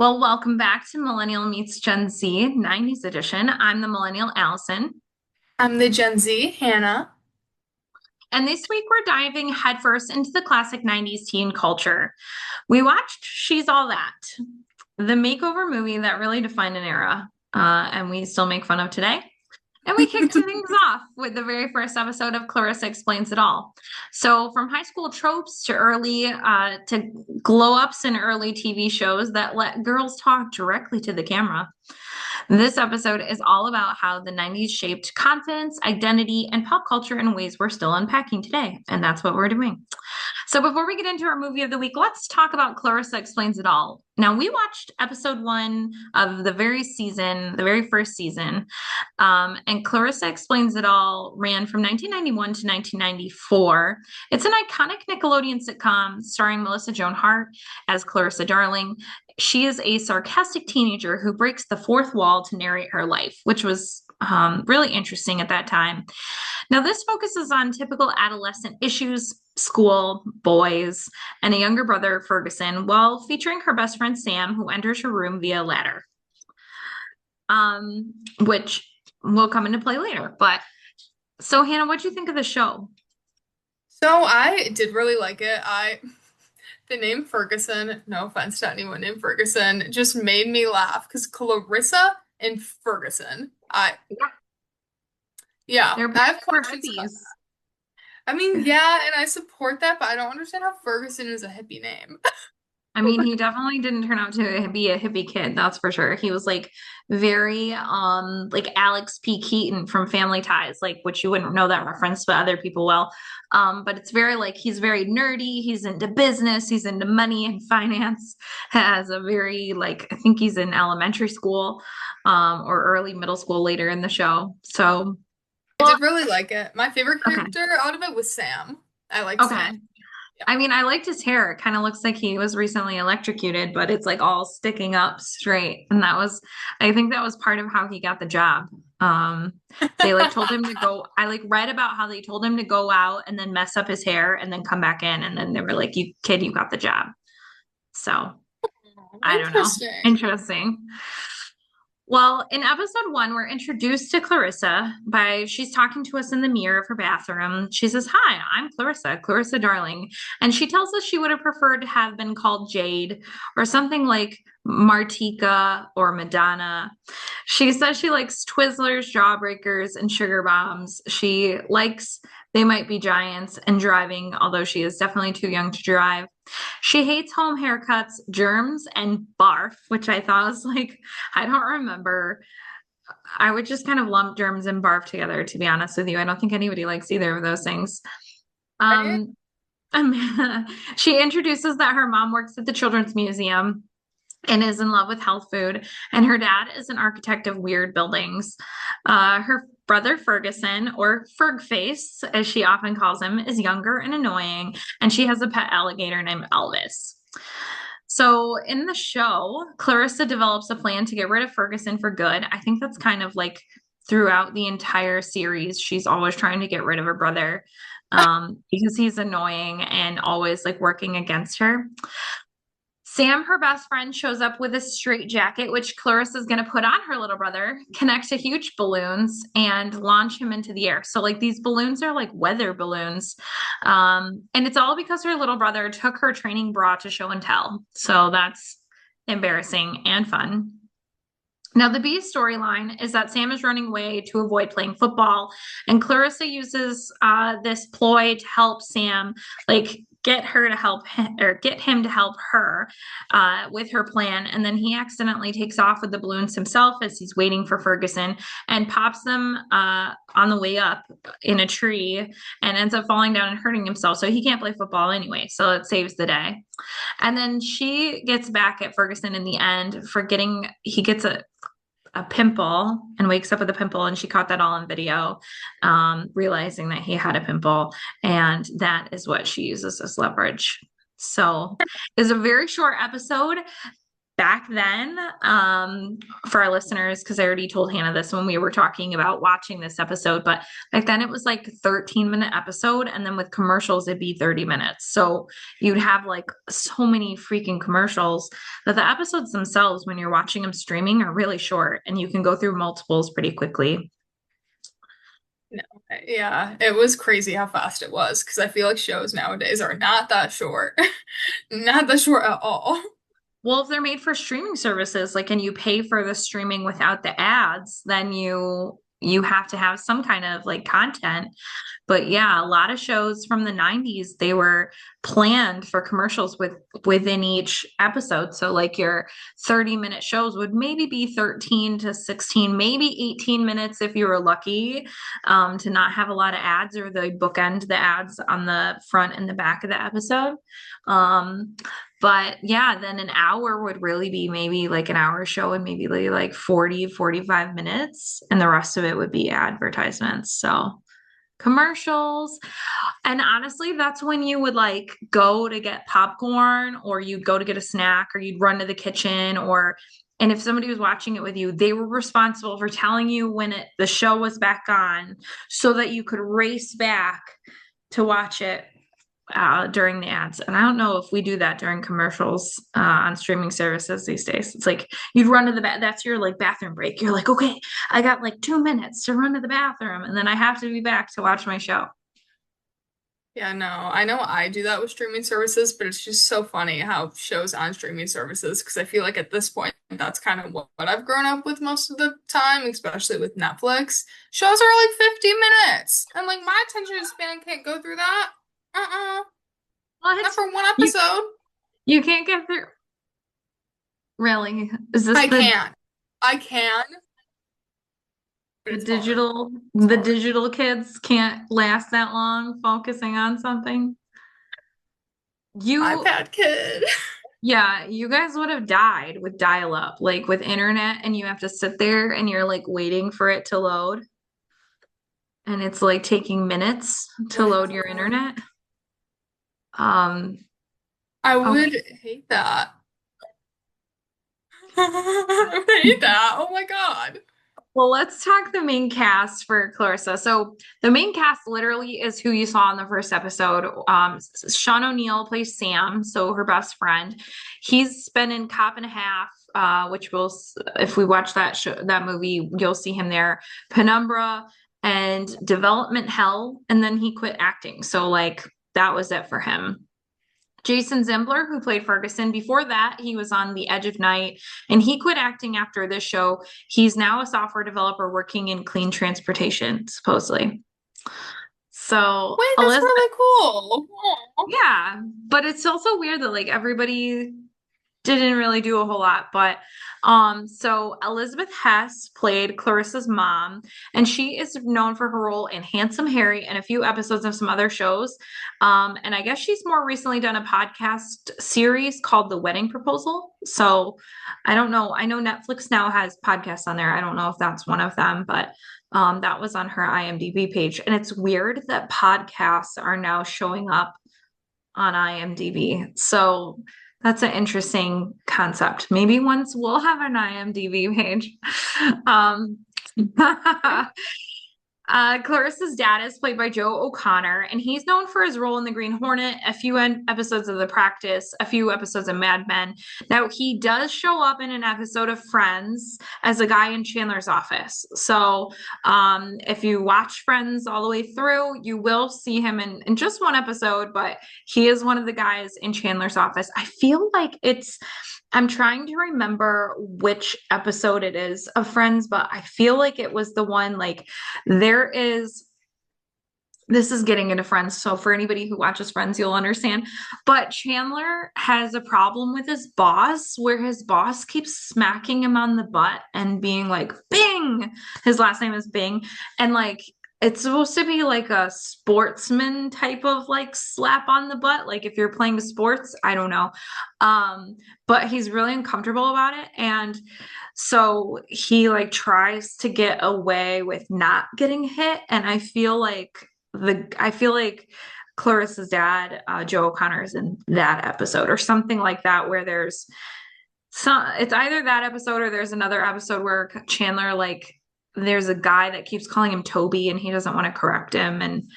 Well, welcome back to Millennial Meets Gen Z, 90's edition. I'm the Millennial Allison. I'm the Gen Z, Hannah. And this week we're diving headfirst into the classic 90's teen culture. We watched She's All That, the makeover movie that really defined an era, and we still make fun of today. And we kicked things off with the very first episode of Clarissa Explains It All. So, from high school tropes to to glow ups in early TV shows that let girls talk directly to the camera. This episode is all about how the 90's shaped confidence, identity, and pop culture in ways we're still unpacking today. And that's what we're doing. So before we get into our movie of the week, let's talk about Clarissa Explains It All. Now, we watched episode one of the very first season, and Clarissa Explains It All ran from 1991 to 1994. It's an iconic Nickelodeon sitcom starring Melissa Joan Hart as Clarissa Darling. She is a sarcastic teenager who breaks the fourth wall to narrate her life, which was really interesting at that time. Now, this focuses on typical adolescent issues, school, boys, and a younger brother, Ferguson, while featuring her best friend, Sam, who enters her room via a ladder, which will come into play later. But so, Hannah, what'd you think of the show? So I did really like it. The name Ferguson, no offense to anyone named Ferguson, just made me laugh because Clarissa and Ferguson. Yeah, Yeah, they're I have for questions about hippies. that. I mean, yeah, and I support that, but I don't understand how Ferguson is a hippie name. I mean, he definitely didn't turn out to be a hippie kid, that's for sure. He was like very like Alex P. Keaton from Family Ties, like which you wouldn't know that reference, but other people will. But it's very like he's very nerdy, he's into business, he's into money and finance, has a very like I think he's in elementary school, or early middle school later in the show. So I did really like it. My favorite okay. character out of it was Sam. I like Okay. Sam. Yeah. I mean, I liked his hair. It kind of looks like he was recently electrocuted, but it's like all sticking up straight. And I think that was part of how he got the job. Um, they like told him to go, I like read about how they told him to go out and then mess up his hair and then come back in. And then they were like, you kid, you got the job. So I don't know. Interesting. Interesting. Well, in episode one, we're introduced to Clarissa by she's talking to us in the mirror of her bathroom. She says, "Hi, I'm Clarissa, Clarissa Darling." And she tells us she would have preferred to have been called Jade or something like Martika or Madonna. She says she likes Twizzlers, Jawbreakers, and Sugar Bombs. She likes They Might Be Giants and driving, although she is definitely too young to drive. She hates home haircuts, germs, and barf, which I thought was like, I don't remember. I would just kind of lump germs and barf together, to be honest with you. I don't think anybody likes either of those things. Right? Um, she introduces that her mom works at the Children's Museum and is in love with health food, and her dad is an architect of weird buildings. Her brother Ferguson, or Fergface, as she often calls him, is younger and annoying, and she has a pet alligator named Elvis. So in the show, Clarissa develops a plan to get rid of Ferguson for good. I think that's kind of like throughout the entire series, she's always trying to get rid of her brother because he's annoying and always like working against her. Sam, her best friend, shows up with a straight jacket, which Clarissa's going to put on her little brother, connect to huge balloons, and launch him into the air. So, like, these balloons are like weather balloons. And it's all because her little brother took her training bra to show and tell. So, that's embarrassing and fun. Now, the B storyline is that Sam is running away to avoid playing football, and Clarissa uses this ploy to help Sam, like get her to help him or get him to help her with her plan. And then he accidentally takes off with the balloons himself as he's waiting for Ferguson and pops them on the way up in a tree and ends up falling down and hurting himself. So he can't play football anyway. So it saves the day. And then she gets back at Ferguson in the end for getting, he gets a pimple and wakes up with a pimple, and she caught that all on video, realizing that he had a pimple, and that is what she uses as leverage. So it's a very short episode. back then, for our listeners, because I already told Hannah this when we were talking about watching this episode, but back then it was like 13-minute episode, and then with commercials it'd be 30 minutes. So you'd have like so many freaking commercials that the episodes themselves, when you're watching them streaming, are really short, and you can go through multiples pretty quickly. No, yeah, it was crazy how fast it was because I feel like shows nowadays are not that short. Not that short at all. Well, if they're made for streaming services, like, and you pay for the streaming without the ads, then you have to have some kind of like content. But yeah, a lot of shows from the 90's, they were planned for commercials within each episode. So like your 30-minute shows would maybe be 13 to 16, maybe 18 minutes if you were lucky, to not have a lot of ads, or they bookend the ads on the front and the back of the episode. But yeah, then an hour would really be maybe like an hour show and maybe like 40, 45 minutes, and the rest of it would be advertisements. So commercials. And honestly, that's when you would like go to get popcorn, or you'd go to get a snack, or you'd run to the kitchen, or and if somebody was watching it with you, they were responsible for telling you when the show was back on, so that you could race back to watch it during the ads. And I don't know if we do that during commercials on streaming services these days. It's like you'd run to the that's your like bathroom break. You're like, okay, I got like 2 minutes to run to the bathroom, and then I have to be back to watch my show. Yeah, no, I know I do that with streaming services, but it's just so funny how shows on streaming services, because I feel like at this point, that's kind of what I've grown up with most of the time, especially with Netflix. Shows are like 50 minutes, and like my attention span can't go through that. Not What? for one You episode. you can't get through. Really? Is this I can. I can, but it's hard. It's the hard. digital kids can't last that long focusing on something? You iPad kid. Yeah, you guys would have died with dial-up, like with internet, and you have to sit there and you're like waiting for it to load, and it's like taking minutes to load your Wow. internet. Um, I would okay. hate that. I would hate that. Oh my God. Well, let's talk the main cast for Clarissa. So the main cast literally is who you saw in the first episode. Sean O'Neill plays Sam, so her best friend. He's been in Cop and a Half, which will, if we watch that show, that movie, you'll see him there. Penumbra and Development Hell, and then he quit acting. So like that was it for him. Jason Zimbler, who played Ferguson. Before that, he was on The Edge of Night, and he quit acting after this show. He's now a software developer working in clean transportation, supposedly. So Wait, that's Elizabeth, really cool. Aw. yeah, but it's also weird that like everybody didn't really do a whole lot. But so Elizabeth Hess played Clarissa's mom, and she is known for her role in Handsome Harry and a few episodes of some other shows. And I guess she's more recently done a podcast series called The Wedding Proposal. So I don't know. I know Netflix now has podcasts on there. I don't know if that's one of them, but that was on her IMDb page. And it's weird that podcasts are now showing up on IMDb. So that's an interesting concept. Maybe once we'll have an IMDb page. Um, Clarissa's dad is played by Joe O'Connor, and he's known for his role in The Green Hornet, a few episodes of The Practice, a few episodes of Mad Men. Now, he does show up in an episode of Friends as a guy in Chandler's office. So, if you watch Friends all the way through, you will see him in just one episode, but he is one of the guys in Chandler's office. I feel like I'm trying to remember which episode it is of Friends, but I feel like it was the one like this is getting into Friends, so for anybody who watches Friends, you'll understand. But Chandler has a problem with his boss, where his boss keeps smacking him on the butt and being like, Bing! His last name is Bing. And like, it's supposed to be like a sportsman type of like slap on the butt. Like if you're playing sports, I don't know. But he's really uncomfortable about it. And so he like tries to get away with not getting hit. And I feel like Clarissa's dad, Joe O'Connor, is in that episode or something like that, where there's So it's either that episode or there's another episode where Chandler like there's a guy that keeps calling him Toby and he doesn't want to correct him and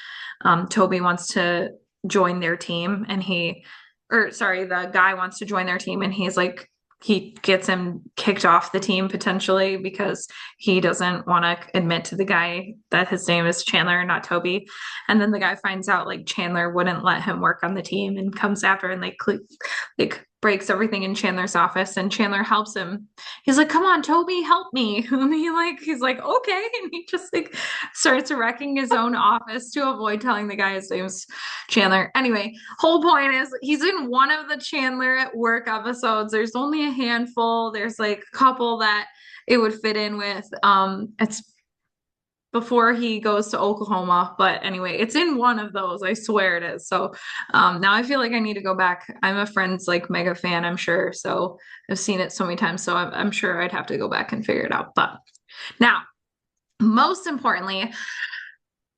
Toby wants to join their team and the guy wants to join their team and he's like he gets him kicked off the team potentially because he doesn't want to admit to the guy that his name is Chandler, not Toby. And then the guy finds out like Chandler wouldn't let him work on the team and comes after and like breaks everything in Chandler's office and Chandler helps him. He's like, "Come on, Toby, help me." And he's like, "Okay." And he just like starts wrecking his own office to avoid telling the guy his name's Chandler. Anyway, whole point is he's in one of the Chandler at work episodes. There's only a handful. There's like a couple that it would fit in with. It's before he goes to Oklahoma. But anyway, it's in one of those. I swear it is. So now I feel like I need to go back. I'm a Friends like mega fan, I'm sure. So I've seen it so many times. So I'm sure I'd have to go back and figure it out. But now, most importantly,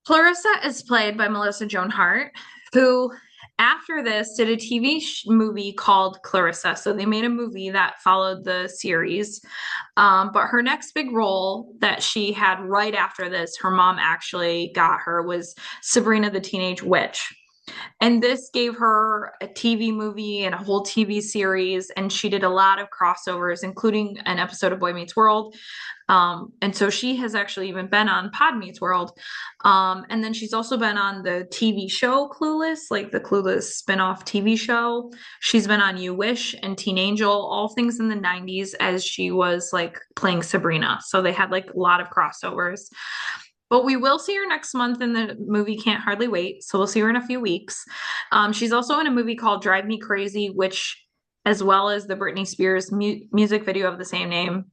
Clarissa is played by Melissa Joan Hart, who after this did a TV movie called Clarissa. So they made a movie that followed the series. But her next big role that she had right after this, her mom actually got her, was Sabrina the Teenage Witch. And this gave her a TV movie and a whole TV series. And she did a lot of crossovers, including an episode of Boy Meets World. And so she has actually even been on Pod Meets World. And then she's also been on the TV show Clueless, like the Clueless spinoff TV show. She's been on You Wish and Teen Angel, all things in the 90s as she was like playing Sabrina. So they had like a lot of crossovers. But we will see her next month in the movie Can't Hardly Wait. So we'll see her in a few weeks. She's also in a movie called Drive Me Crazy, which, as well as the Britney Spears music video of the same name.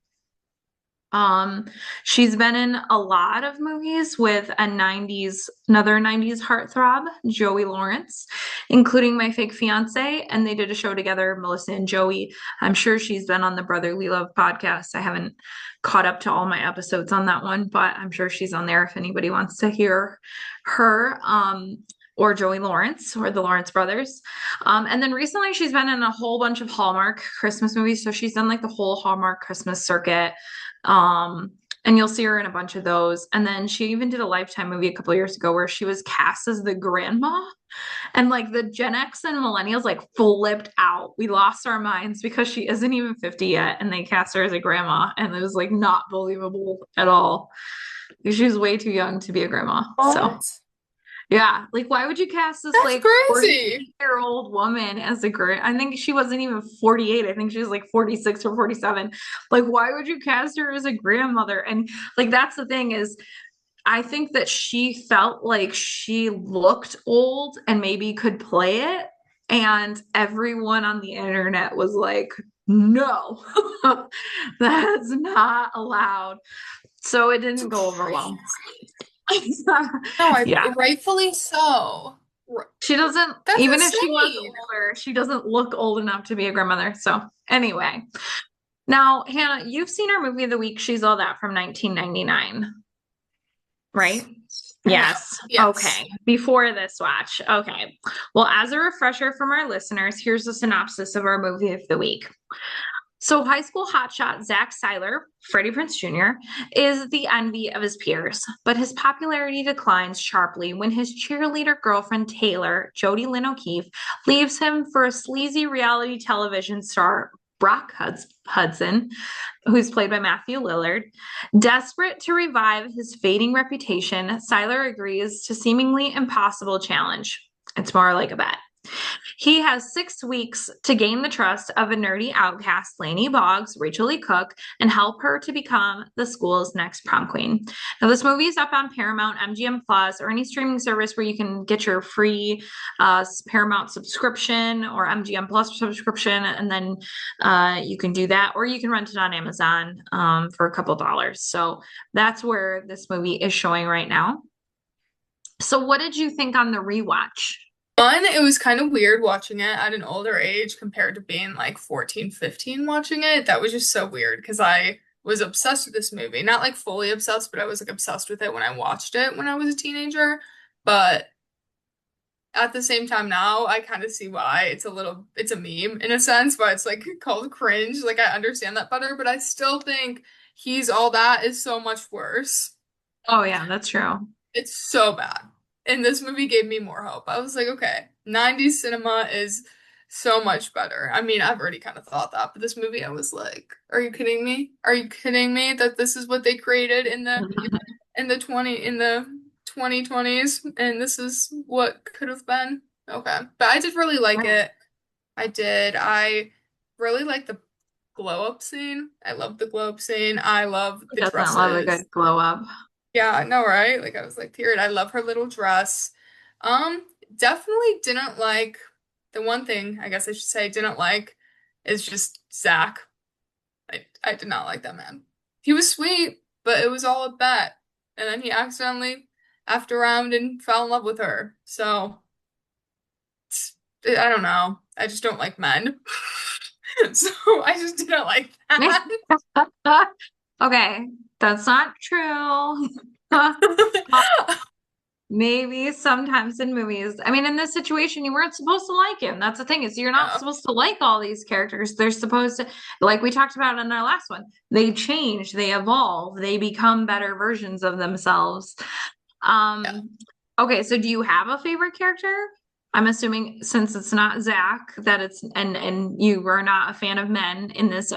She's been in a lot of movies with another 90s heartthrob, Joey Lawrence, including My Fake Fiance, and they did a show together, Melissa and Joey. I'm sure she's been on the Brotherly Love podcast. I haven't caught up to all my episodes on that one, but I'm sure she's on there if anybody wants to hear her. Or Joey Lawrence or the Lawrence brothers. And then recently she's been in a whole bunch of Hallmark Christmas movies. So she's done like the whole Hallmark Christmas circuit. And you'll see her in a bunch of those. And then she even did a Lifetime movie a couple years ago where she was cast as the grandma. And like the Gen X and millennials like flipped out. We lost our minds because she isn't even 50 yet. And they cast her as a grandma. And it was like not believable at all. She was way too young to be a grandma. So What? yeah, like why would you cast this That's like crazy. 40-year-old woman as a girl? I think she wasn't even 48. I think she was like 46 or 47. Like why would you cast her as a grandmother? And like that's the thing is I think that she felt like she looked old and maybe could play it. And everyone on the internet was like, no, that's not allowed. So it didn't go over well. No, Yeah. rightfully so. She doesn't, That's even if she was insane. older, she doesn't look old enough to be a grandmother. So, anyway, now, Hannah, you've seen our movie of the week, She's All That from 1999, right? Yes. Yes. Okay. Before this watch. Okay. Well, as a refresher from our listeners, here's a synopsis of our movie of the week. So, high school hotshot Zach Seiler, Freddie Prinze Jr., is the envy of his peers, but his popularity declines sharply when his cheerleader girlfriend Taylor, Jodie Lynn O'Keefe, leaves him for a sleazy reality television star, Brock Hudson, who's played by Matthew Lillard. Desperate to revive his fading reputation, Seiler agrees to seemingly impossible challenge. It's more like a bet. He has 6 weeks to gain the trust of a nerdy outcast, Lainey Boggs, Rachel Lee Cook, and help her to become the school's next prom queen. Now, this movie is up on Paramount, MGM Plus, or any streaming service where you can get your free Paramount subscription or MGM Plus subscription, and then you can do that, or you can rent it on Amazon for a couple dollars. So that's where this movie is showing right now. So, what did you think on the rewatch? One, it was kind of weird watching it at an older age compared to being like 14, 15 watching it. That was just so weird because I was obsessed with this movie. Not like fully obsessed, but I was like obsessed with it when I watched it when I was a teenager. But at the same time now, I kind of see why it's a meme in a sense, but it's like called cringe. Like I understand that better, but I still think He's All That is so much worse. Oh yeah, that's true. It's so bad. And this movie gave me more hope. I was like, okay, 90s cinema is so much better. I mean, I've already kind of thought that, but this movie, I was like, are you kidding me? Are you kidding me that this is what they created in the 2020s and this is what could have been? Okay. But I did really like Right. it. I did. I really like the glow up scene. I love the glow up scene. I love Who the doesn't love a dresses. good glow up? Yeah, I know, right? Like I was like, period. I love her little dress. Um, Definitely didn't like the one thing I guess I should say didn't like is just Zach. I did not like that man. He was sweet, but it was all a bet. And then he accidentally effed around and fell in love with her. So I don't know. I just don't like men. So I just didn't like that. Okay, that's not true. Maybe sometimes in movies. I mean, in this situation, you weren't supposed to like him. That's the thing is you're not Yeah, supposed to like all these characters. They're supposed to, like we talked about in our last one, they change, they evolve, they become better versions of themselves. yeah. Um, okay, so do you have a favorite character? I'm assuming since it's not Zach, that it's and you were not a fan of men in this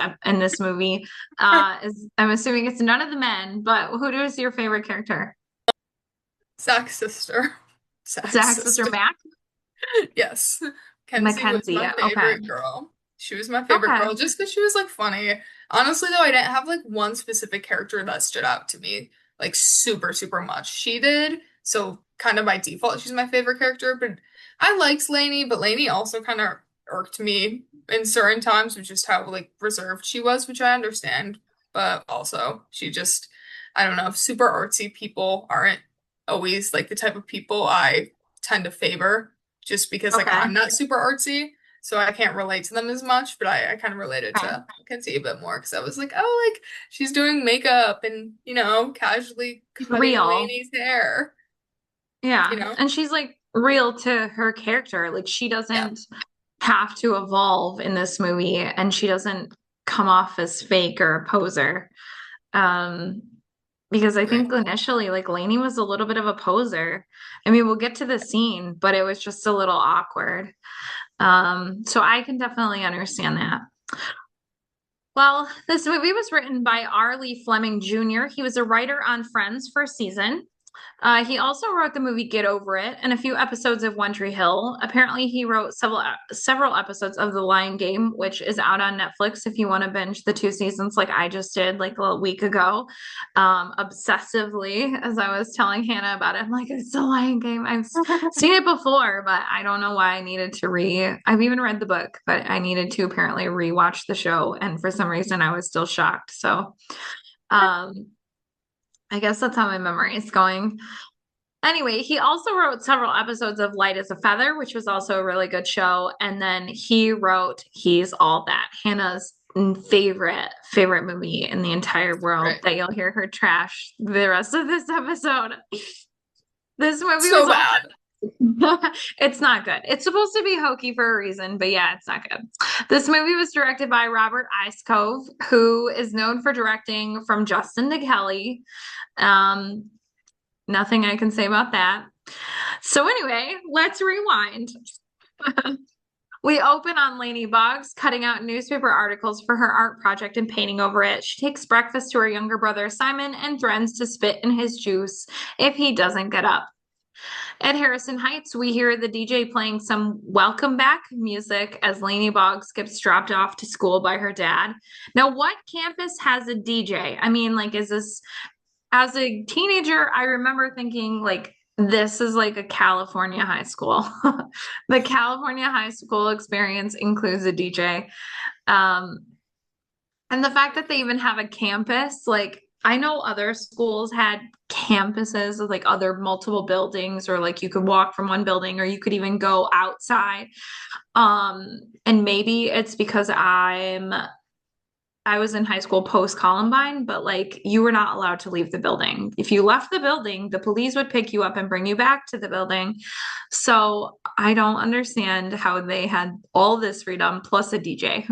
movie. I'm assuming it's none of the men, but who is your favorite character? Zach's sister. Zach's Zach's sister sister. Mac? Yes. Kenzie was Mackenzie. my Okay. favorite girl. She was my favorite Okay. girl just because she was like funny. Honestly, though, I didn't have like one specific character that stood out to me like super, super much. She did. So kind of by default, she's my favorite character. But I liked Lainey, but Lainey also kind of irked me in certain times with just how like reserved she was, which I understand. But also, she just, I don't know, super artsy people aren't always like the type of people I tend to favor just because like Okay. I'm not super artsy, so I can't relate to them as much, but I kind of related Okay. to Kenzie a bit more because I was like, oh, like she's doing makeup and casually She's cutting real. Lainey's hair, you Yeah. know? And she's like real to her character. Like she Yeah, doesn't have to evolve in this movie and she doesn't come off as fake or a poser. Um, because I agree. think initially, like Lainey was a little bit of a poser. I mean, we'll get to the scene, but it was just a little awkward. So I can definitely understand that. Well, this movie was written by R. Lee Fleming Jr. He was a writer on Friends first season. He also wrote the movie Get Over It and a few episodes of One Tree Hill. Apparently, he wrote several episodes of The Lion Game, which is out on Netflix if you want to binge the two seasons, like I just did like a week ago, obsessively. As I was telling Hannah about it, I'm like, it's The Lion Game. I've seen it before, but I don't know why I needed to re. I've even read the book, but I needed to apparently rewatch the show, and for some reason, I was still shocked. So. Um, I guess that's how my memory is going. Anyway, he also wrote several episodes of Light as a Feather, which was also a really good show. And then he wrote He's All That, Hannah's favorite movie in the entire world Right. that you'll hear her trash the rest of this episode. This movie was So all bad. it's not good. It's supposed to be hokey for a reason, but yeah, it's not good. This movie was directed by Robert Iscove, who is known for directing From Justin to Kelly. Um, Nothing I can say about that. So anyway, let's rewind. We open on Lainey Boggs cutting out newspaper articles for her art project and painting over it. She takes breakfast to her younger brother Simon and threatens to spit in his juice if he doesn't get up. At Harrison Heights, we hear the DJ playing some welcome back music as Lainey Boggs gets dropped off to school by her dad. Now, what campus has a DJ? I mean, like, is this as a teenager, I remember thinking like this is like a California high school. The California high school experience includes a DJ. Um, and the fact that they even have a campus, like I know other schools had campuses of like other multiple buildings, or like you could walk from one building or you could even go outside. And maybe it's because I'm I was in high school post Columbine, but like you were not allowed to leave the building. If you left the building, the police would pick you up and bring you back to the building. So I don't understand how they had all this freedom plus a DJ.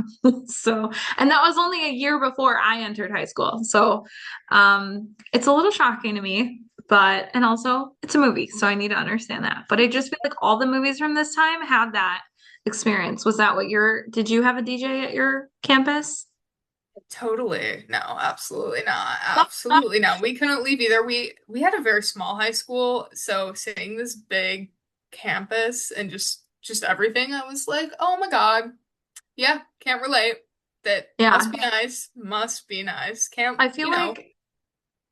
So, and that was only a year before I entered high school. So, it's a little shocking to me, but, and also it's a movie, so I need to understand that. But I just feel like all the movies from this time had that experience. Was that what did you have a DJ at your campus? Totally. No, absolutely not. Absolutely not. We couldn't leave either. We had a very small high school, so seeing this big campus and just everything, I was like, "Oh my God. Yeah, can't relate. That Yeah. must be nice. Must be nice. Can't, I feel like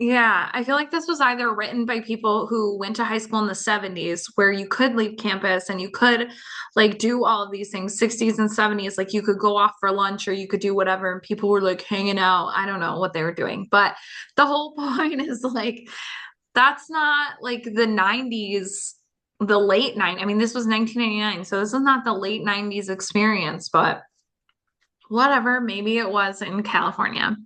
Yeah, I feel like this was either written by people who went to high school in the 70s where you could leave campus and you could like do all of these things, 60s and 70s, like you could go off for lunch or you could do whatever and people were like hanging out. I don't know what they were doing, but the whole point is like that's not like the 90s, the late 90s. I mean, this was 1999, so this is not the late 90s experience, but whatever, maybe it was in California.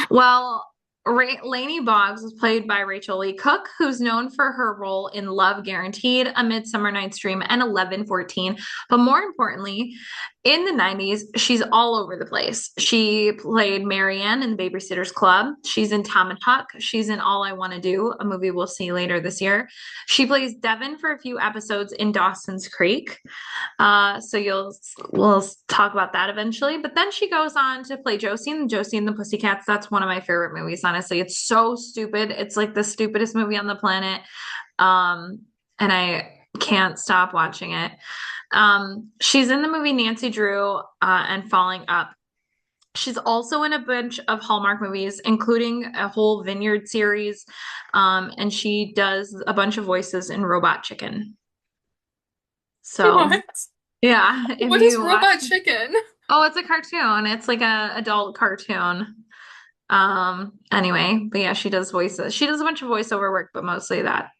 Well, Lainey Boggs was played by Rachel Lee Cook, who's known for her role in Love Guaranteed, A Midsummer Night's Dream, and 1114. But more importantly, in the 90s, she's all over the place. She played Marianne in The Babysitter's Club. She's in Tom and Huck. She's in All I Want to Do, a movie we'll see later this year. She plays Devin for a few episodes in Dawson's Creek. So we'll talk about that eventually. But then she goes on to play Josie and the Pussycats. That's one of my favorite movies, honestly. It's so stupid. It's like the stupidest movie on the planet. And I can't stop watching it. She's in the movie Nancy Drew and Falling Up. She's also in a bunch of Hallmark movies, including a whole Vineyard series. And she does a bunch of voices in Robot Chicken. So what? yeah, if What is you watch, Robot Chicken? oh, it's a cartoon. It's like a adult cartoon. Anyway, but yeah, she does voices. She does a bunch of voiceover work, but mostly that.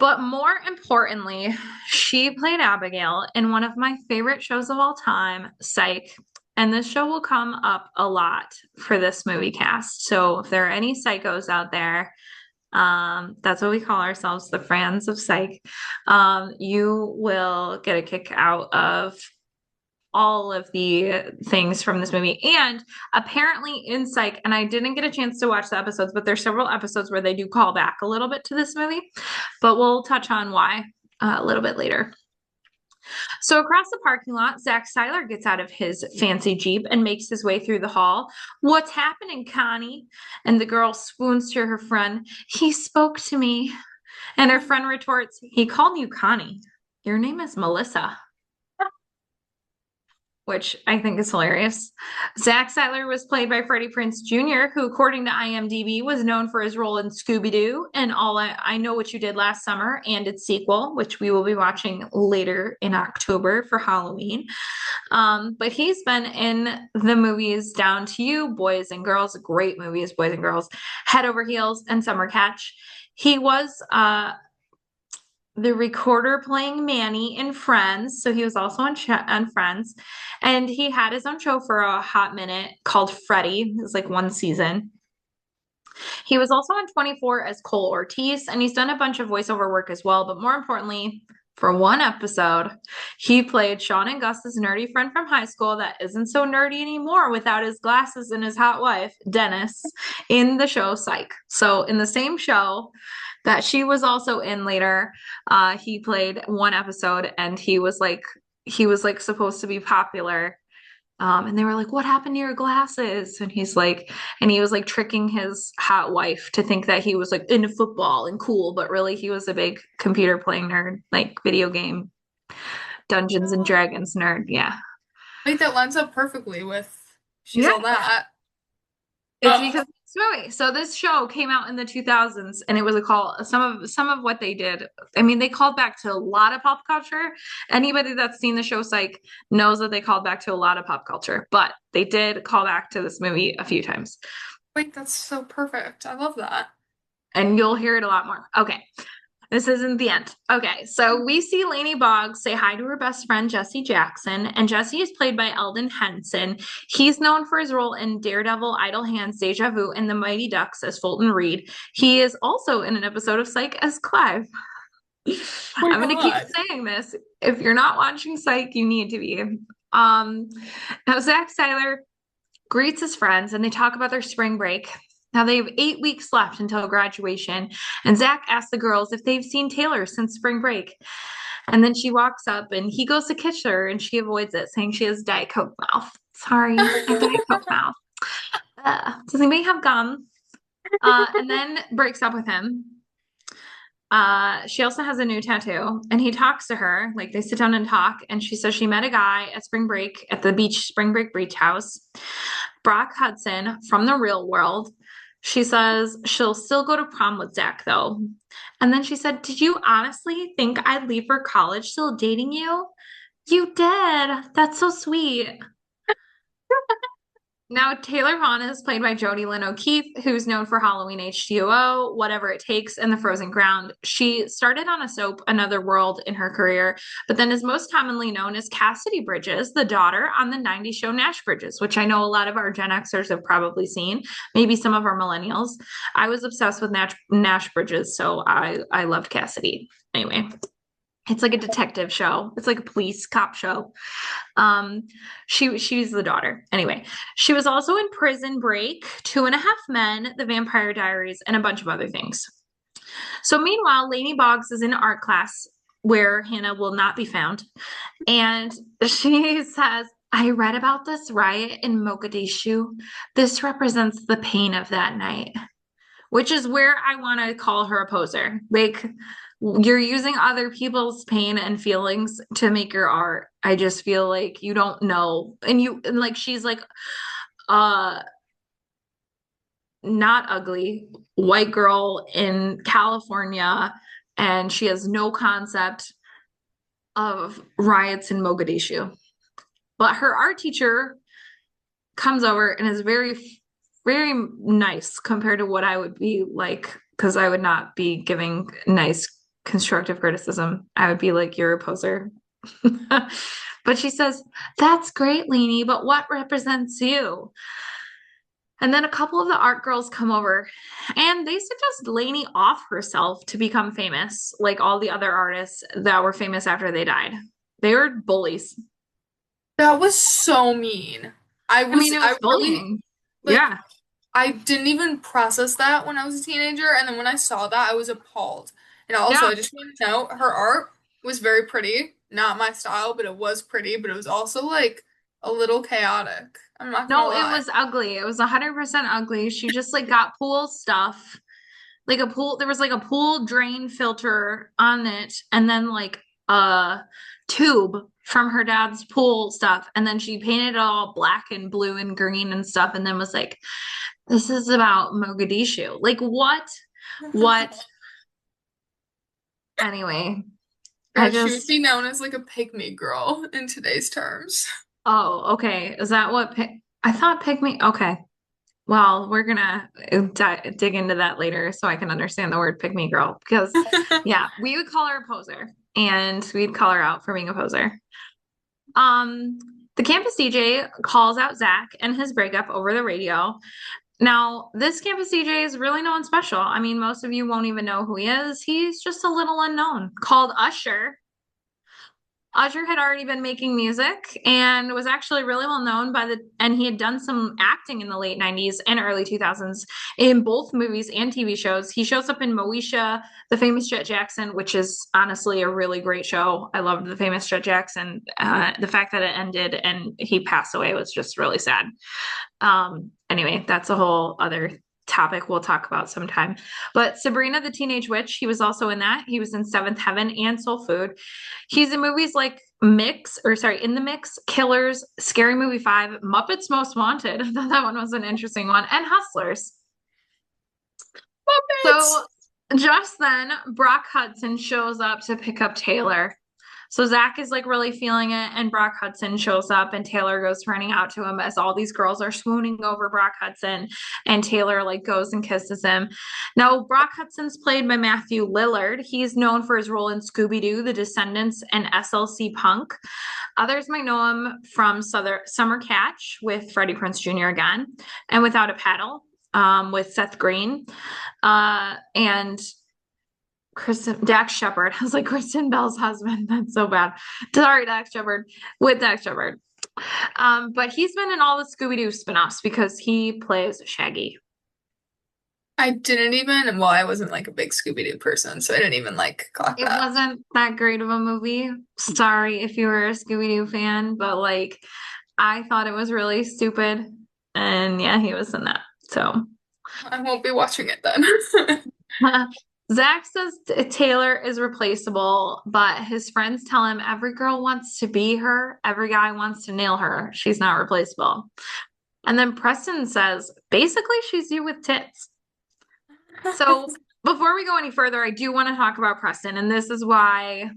But more importantly, she played Abigail in one of my favorite shows of all time, Psych. And this show will come up a lot for this movie cast. So if there are any psychos out there, that's what we call ourselves, the Friends of Psych. You will get a kick out of all of the things from this movie. And apparently in Psych, and I didn't get a chance to watch the episodes, but there's several episodes where they do call back a little bit to this movie, but we'll touch on why a little bit later. So across the parking lot, Zach Seiler gets out of his fancy Jeep and makes his way through the hall. "What's happening, Connie?" And the girl swoons to her friend. "He spoke to me." And her friend retorts, "He called you Connie. Your name is Melissa." Which I think is hilarious. Zach Seiler was played by Freddie Prinze Jr., who, according to IMDb, was known for his role in Scooby-Doo and All I Know What You Did Last Summer and its sequel, which we will be watching later in October for Halloween. But he's been in the movies Down to You, Boys and Girls, great movies, Boys and Girls, Head Over Heels, and Summer Catch. He was the recorder playing Manny in Friends. So he was also on Friends. And he had his own show for a hot minute called Freddie. It was like one season. He was also on 24 as Cole Ortiz, and he's done a bunch of voiceover work as well. But more importantly, for one episode, he played Sean and Gus's nerdy friend from high school that isn't so nerdy anymore without his glasses and his hot wife, Dennis, in the show Psych. So in the same show that she was also in later, he played one episode and he was like supposed to be popular. And they were like, "What happened to your glasses?" And he was like tricking his hot wife to think that he was like into football and cool, but really he was a big computer playing nerd, like video game Dungeons and Dragons nerd. Yeah. I think that lines up perfectly with she's Yeah. all that. It's because of this movie. So this show came out in the 2000s and it was a call. Some of what they did, I mean, they called back to a lot of pop culture. Anybody that's seen the show Psych knows that they called back to a lot of pop culture, but they did call back to this movie a few times. Wait, that's so perfect. I love that. And you'll hear it a lot more. Okay. This isn't the end. Okay, so we see Lainey Boggs say hi to her best friend, Jesse Jackson, and Jesse is played by Eldon Henson. He's known for his role in Daredevil, Idle Hands, Deja Vu, and The Mighty Ducks as Fulton Reed. He is also in an episode of Psych as Clive. Oh my I'm going to keep God. saying this. If you're not watching Psych, you need to be. Now, Zach Seiler greets his friends and they talk about their spring break. Now they have 8 weeks left until graduation, and Zach asks the girls if they've seen Taylor since spring break. And then she walks up and he goes to kiss her and she avoids it, saying she has Diet Coke mouth. Sorry, I have Diet Coke mouth. Does anybody have gum? And then breaks up with him. She also has a new tattoo, and he talks to her, like they sit down and talk, and she says she met a guy at spring break at the beach spring break beach house, Brock Hudson from the real world. She says she'll still go to prom with Zach though. And then she said, "Did you honestly think I'd leave for college still dating you? You did. That's so sweet." Now, Taylor Vaughn is played by Jodie Lynn O'Keefe, who's known for Halloween H2O, Whatever It Takes, and The Frozen Ground. She started on a soap, Another World, in her career, but then is most commonly known as Cassidy Bridges, the daughter on the 90s show Nash Bridges, which I know a lot of our Gen Xers have probably seen, maybe some of our millennials. I was obsessed with Nash Bridges, so I loved Cassidy. Anyway, it's like a detective show. It's like a police cop show. She's the daughter. Anyway, she was also in Prison Break, Two and a Half Men, The Vampire Diaries, and a bunch of other things. So meanwhile, Lainey Boggs is in art class where Hannah will not be found. And she says, "I read about this riot in Mogadishu. This represents the pain of that night," which is where I want to call her a poser. Like, you're using other people's pain and feelings to make your art. I just feel like you don't know. And like she's like uh not ugly white girl in California, and she has no concept of riots in Mogadishu. But her art teacher comes over and is very nice compared to what I would be like, because I would not be giving nice constructive criticism. I would be like, "You're a poser." But she says, "That's great, Lainey, but what represents you?" And then a couple of the art girls come over and they suggest Lainey off herself to become famous, like all the other artists that were famous after they died. They were bullies. That was so mean. I mean, it I was really, bullying. like, Yeah. I didn't even process that when I was a teenager, and then when I saw that, I was appalled. And also, Yeah. I just want to note, her art was very pretty. Not my style, but it was pretty, but it was also like a little chaotic. I'm not gonna No, it lie. was ugly. It was 100% ugly. She just like got pool stuff, like a pool. There was like a pool drain filter on it, and then like a tube from her dad's pool stuff. And then she painted it all black and blue and green and stuff, and then was like, "This is about Mogadishu." Like, what? What? Anyway, I Yeah, she would just, be known as like a pygmy girl in today's terms. oh, okay. Is that what I thought pygmy? Okay. Well, we're gonna dig into that later so I can understand the word pygmy girl because, yeah, we would call her a poser and we'd call her out for being a poser. Um, the campus DJ calls out Zach and his breakup over the radio. Now, this campus DJ is really no one special. I mean, most of you won't even know who he is. He's just a little unknown called Usher. Usher had already been making music and was actually really well known and he had done some acting in the late 90s and early 2000s in both movies and TV shows. He shows up in Moesha, The Famous Jet Jackson, which is honestly a really great show. I loved The Famous Jet Jackson. The fact that it ended and he passed away was just really sad. Anyway, that's a whole other topic we'll talk about sometime. But Sabrina the Teenage Witch, he was also in that. He was in Seventh Heaven and Soul Food. He's in movies like In the Mix, Killers, Scary Movie 5, Muppets Most Wanted. I thought that one was an interesting one, and Hustlers. Muppets! So just then, Brock Hudson shows up to pick up Taylor. So Zach is like really feeling it, and Brock Hudson shows up, and Taylor goes running out to him as all these girls are swooning over Brock Hudson, and Taylor like goes and kisses him. Now, Brock Hudson's played by Matthew Lillard. He's known for his role in Scooby-Doo, The Descendants, and SLC Punk. Others might know him from Summer Catch with Freddie Prinze Jr. again, and Without a Paddle with Seth Green, and Dax Shepard. I was like Kristen Bell's husband. That's so bad. Sorry, Dax Shepard with Dax Shepard. But he's been in all the Scooby-Doo spin-offs because he plays Shaggy. I didn't even, well, I wasn't like a big Scooby-Doo person, so I didn't even like clock It that. wasn't that great of a movie. Sorry if you were a Scooby-Doo fan, but like I thought it was really stupid. And yeah, he was in that. So I won't be watching it then. Zach says Taylor is replaceable, but his friends tell him every girl wants to be her, every guy wants to nail her. She's not replaceable. And then Preston says, basically, she's you with tits. So before we go any further, I do want to talk about Preston, and this is why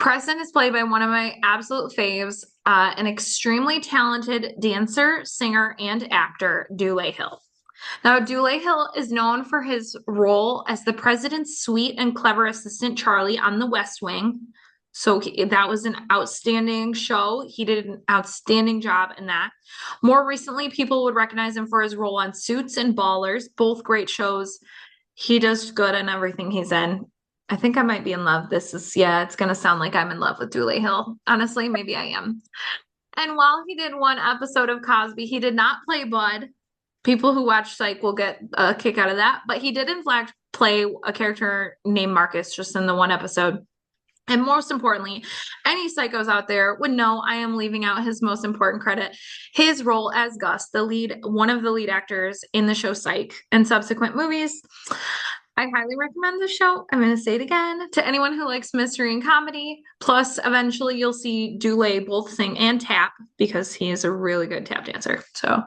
Preston is played by one of my absolute faves, an extremely talented dancer, singer, and actor, Dule Hill. Now, Dule Hill is known for his role as the president's sweet and clever assistant Charlie on The West Wing. So that was an outstanding show. He did an outstanding job in that. More recently, people would recognize him for his role on Suits and Ballers, both great shows. He does good in everything he's in. I think I might be in love. Yeah, it's going to sound like I'm in love with Dule Hill. Honestly, maybe I am. And while he did one episode of Cosby, he did not play Bud. People who watch Psych will get a kick out of that, but he did in fact play a character named Marcus just in the one episode. And most importantly, any psychos out there would know I am leaving out his most important credit, his role as Gus, one of the lead actors in the show Psych and subsequent movies. I highly recommend this show. I'm going to say it again to anyone who likes mystery and comedy. Plus, eventually you'll see Dule both sing and tap because he is a really good tap dancer. So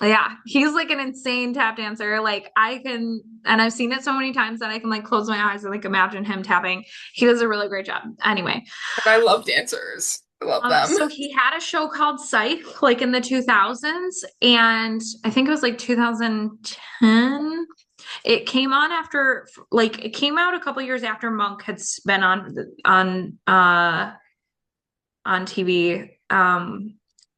yeah, he's like an insane tap dancer. Like and I've seen it so many times that I can like close my eyes and like imagine him tapping. He does a really great job. Anyway, And I love dancers. I love them. so he had a show called Psych like in the 2000s, and I think it was like 2010. It came out a couple years after Monk had been on TV.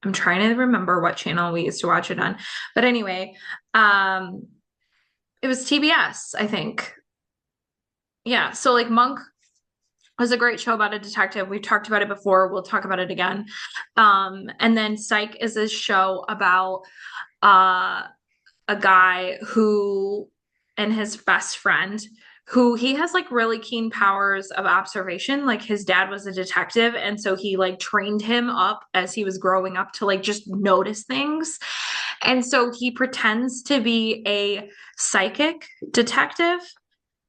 I'm trying to remember what channel we used to watch it on. But anyway, it was TBS, I think. Yeah, so like Monk was a great show about a detective. We've talked about it before. We'll talk about it again. And then Psych is a show about a guy who and his best friend who he has like really keen powers of observation. Like his dad was a detective, and so he like trained him up as he was growing up to like just notice things. And so he pretends to be a psychic detective,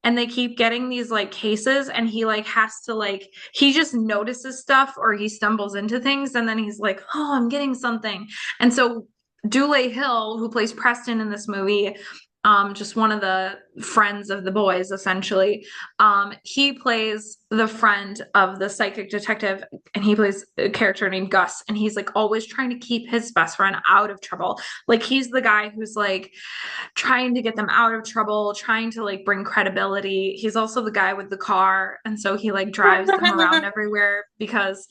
and they keep getting these like cases, and he like has to like he just notices stuff or he stumbles into things, and then he's like, oh, I'm getting something. And so Dule Hill, who plays Preston in this movie, just one of the friends of the boys, essentially. He plays the friend of the psychic detective, and he plays a character named Gus, and he's like always trying to keep his best friend out of trouble. Like he's the guy who's like trying to get them out of trouble, trying to like bring credibility. He's also the guy with the car, and so he like drives them around everywhere because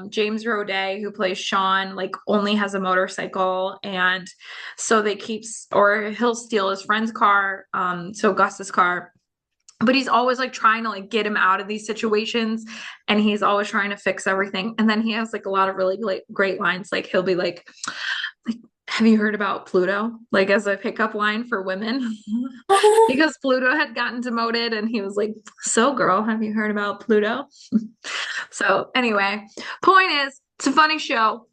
James Roday, who plays Sean, like only has a motorcycle, and so he'll steal his friend's car, so Gus's car. But he's always like trying to like get him out of these situations, and he's always trying to fix everything. And then he has like a lot of really great lines. Like he'll be like, have you heard about Pluto? Like as a pickup line for women. Because Pluto had gotten demoted, and he was like, so girl, have you heard about Pluto? So anyway, point is, it's a funny show.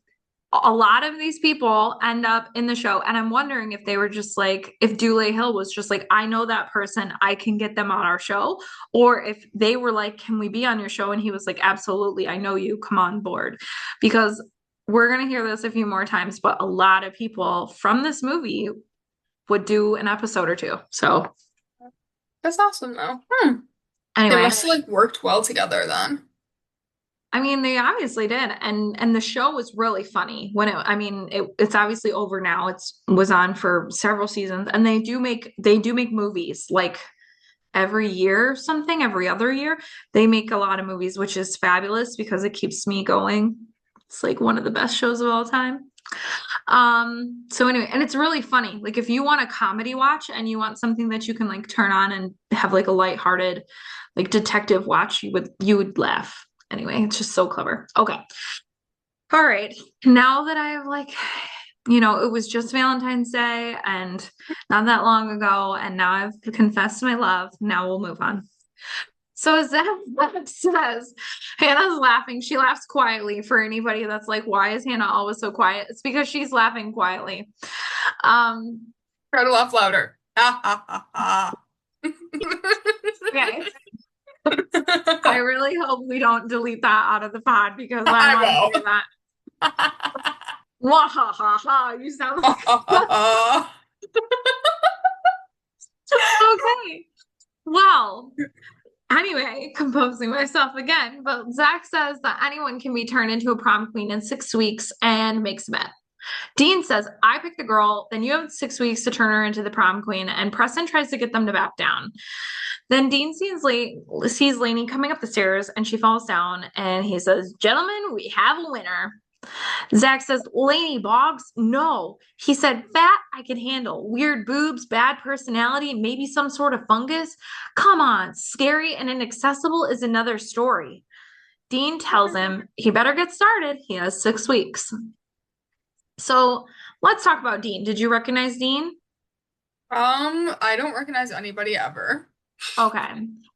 A lot of these people end up in the show, and I'm wondering if they were just like, if Dule Hill was just like, I know that person, I can get them on our show, or if they were like, can we be on your show? And he was like, absolutely, I know you, come on board. Because we're going to hear this a few more times, but a lot of people from this movie would do an episode or two. So That's awesome though. They Anyway, must have like worked well together then. I mean, they obviously did, and the show was really funny when it's obviously over now. It's was on for several seasons, and they do make movies like every year or something, every other year. They make a lot of movies, which is fabulous because it keeps me going. It's like one of the best shows of all time. So anyway, and it's really funny. Like if you want a comedy watch and you want something that you can like turn on and have like a lighthearted like detective watch, you would laugh. Anyway, it's just so clever. Okay. All right. Now that I have like, it was just Valentine's Day and not that long ago, and now I've confessed my love. Now we'll move on. So as that says, Hannah's laughing. She laughs quietly for anybody that's like, why is Hannah always so quiet? It's because she's laughing quietly. Um, Try to laugh louder. Ha ha ha ha. okay. I really hope we don't delete that out of the pod because I I want to hear will. that. Wah ha ha ha. You sound like okay. Well, anyway, composing myself again, but Zach says that anyone can be turned into a prom queen in 6 weeks and makes a bet. Dean says, I pick the girl, then you have 6 weeks to turn her into the prom queen, and Preston tries to get them to back down. Then Dean sees Lainey coming up the stairs, and she falls down, and he says, Gentlemen, we have a winner. Zach says, Lainey Boggs? No. He said, fat, I can handle. Weird boobs, bad personality, maybe some sort of fungus. Come on, scary and inaccessible is another story. Dean tells him he better get started. He has 6 weeks. So let's talk about Dean. Did you recognize Dean? I don't recognize anybody ever. Okay.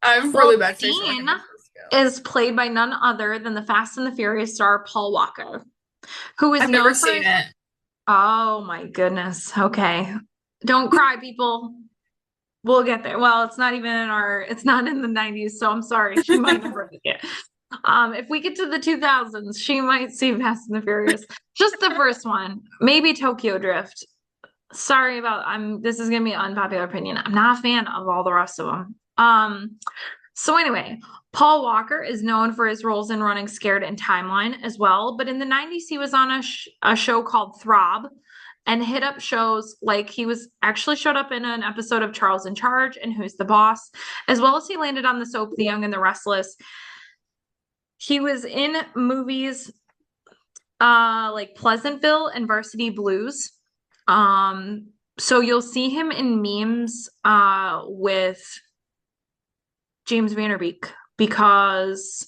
I have Well, really bad facial Dean recognition skills. is played by none other than the Fast and the Furious star Paul Walker, who is I've never known for seen his. it. Oh my goodness. Okay. Don't cry, people. We'll get there. Well, it's not in the 90's, so I'm sorry. She might never make it. If we get to the 2000s, she might see Fast and the Furious. Just the first one. Maybe Tokyo Drift. Sorry about this is gonna be an unpopular opinion. I'm not a fan of all the rest of them. So anyway, Paul Walker is known for his roles in Running Scared and Timeline as well, but in the 90's he was on a show called Throb and hit up shows like he was actually showed up in an episode of Charles in Charge and Who's the Boss, as well as he landed on the soap The Young and the Restless. He was in movies like Pleasantville and Varsity Blues. So you'll see him in memes with James Vanderbeek because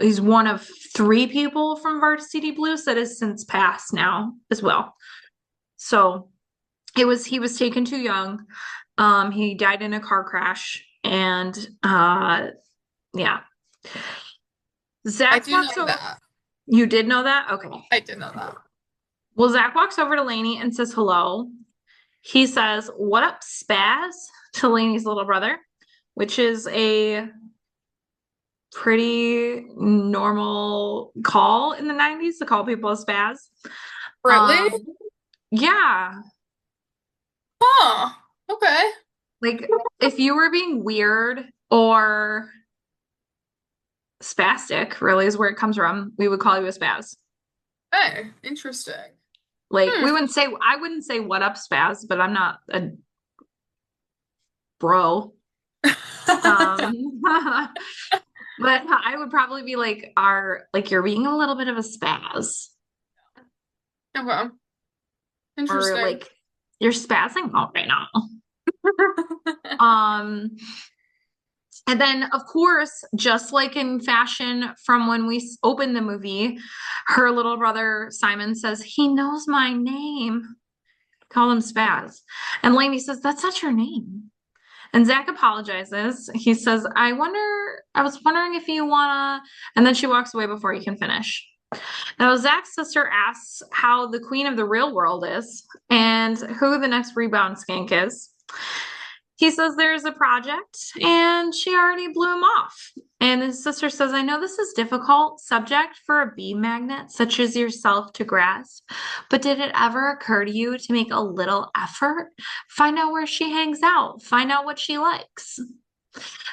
he's one of 3 people from Varsity Blues that has since passed now as well. So he was taken too young. He died in a car crash, and yeah. I Zach do walks know over. that. You did know that? Okay. I did know that. Well, Zach walks over to Lainey and says hello. He says, What up, Spaz? To Lainey's little brother, which is a pretty normal call in the 90's to call people a spaz. Really? Yeah. Huh. Okay. Like if you were being weird or spastic, really is where it comes from, we would call you a spaz. Hey, interesting. Like I wouldn't say what up, spaz, but I'm not a bro. But I would probably be like you're being a little bit of a spaz. Okay. Or Interesting. like you're spazzing out right now. Um, and then of course, just like in fashion from when we opened the movie, her little brother Simon says he knows my name. Call him Spaz. And Lainey says, That's not your name. And Zach apologizes. He says, I was wondering if you wanna, and then she walks away before he can finish. Now, Zach's sister asks how the queen of the real world is and who the next rebound skank is. He says there's a project and she already blew him off. And his sister says, I know this is difficult subject for a bee magnet such as yourself to grasp, but did it ever occur to you to make a little effort? Find out where she hangs out, find out what she likes.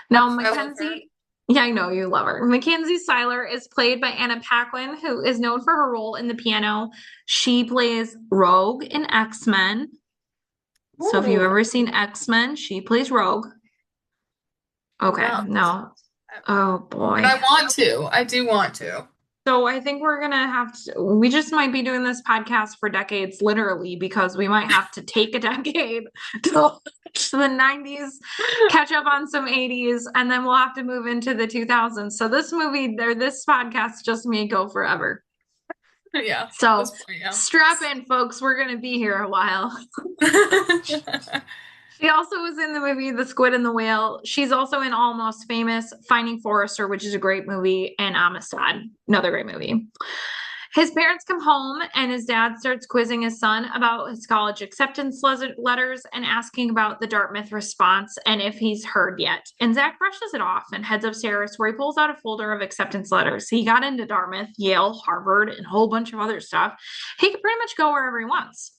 Now, I love her. Mackenzie, yeah, I know you love her. Mackenzie Seiler is played by Anna Paquin, who is known for her role in the piano. She plays Rogue in X-Men. So if you've Ooh, ever seen X-Men, she plays Rogue. Okay, no. no. Oh But boy. I want to. I do want to. So I think we're gonna have to, we just might be doing this podcast for decades, literally, because we might have to take a decade to watch the 90's, catch up on some 80's, and then we'll have to move into the 2000s. So this movie or this podcast just may go forever. Yeah, at So this point, yeah. strap in, folks. We're gonna be here a while. She also was in the movie The Squid and the Whale. She's also in Almost Famous, Finding Forrester, which is a great movie, and Amistad, another great movie. His parents come home and his dad starts quizzing his son about his college acceptance letters and asking about the Dartmouth response and if he's heard yet. And Zach brushes it off and heads upstairs where he pulls out a folder of acceptance letters. He got into Dartmouth, Yale, Harvard, and a whole bunch of other stuff. He can pretty much go wherever he wants.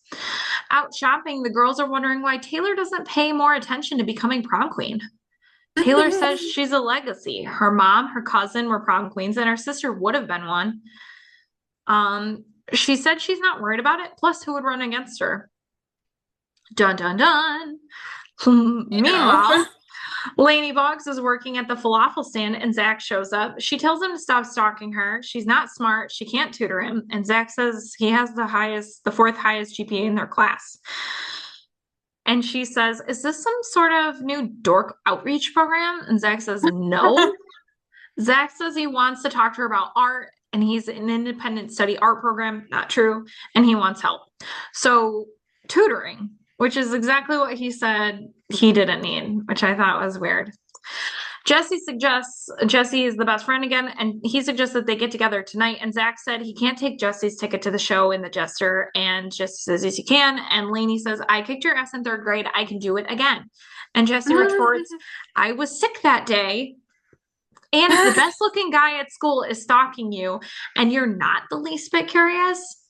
Out shopping, the girls are wondering why Taylor doesn't pay more attention to becoming prom queen. Taylor says she's a legacy. Her mom, her cousin were prom queens, and her sister would have been one. She said she's not worried about it. Plus, who would run against her? Dun dun dun. You know. Meanwhile, Lainey Boggs is working at the falafel stand and Zach shows up. She tells him to stop stalking her. She's not smart. She can't tutor him. And Zach says he has the fourth highest GPA in their class. And she says, "Is this some sort of new dork outreach program?" And Zach says, "No." Zach says he wants to talk to her about art and he's an independent study art program. Not true. And he wants help. So tutoring, which is exactly what he said he didn't need, which I thought was weird. Jesse is the best friend again, and he suggests that they get together tonight. And Zach said he can't take Jesse's ticket to the show in the Jester, and Jesse says, "Yes, you can." And Lainey says, "I kicked your ass in third grade. I can do it again." And Jesse retorts, "I was sick that day. And if the best looking guy at school is stalking you and you're not the least bit curious."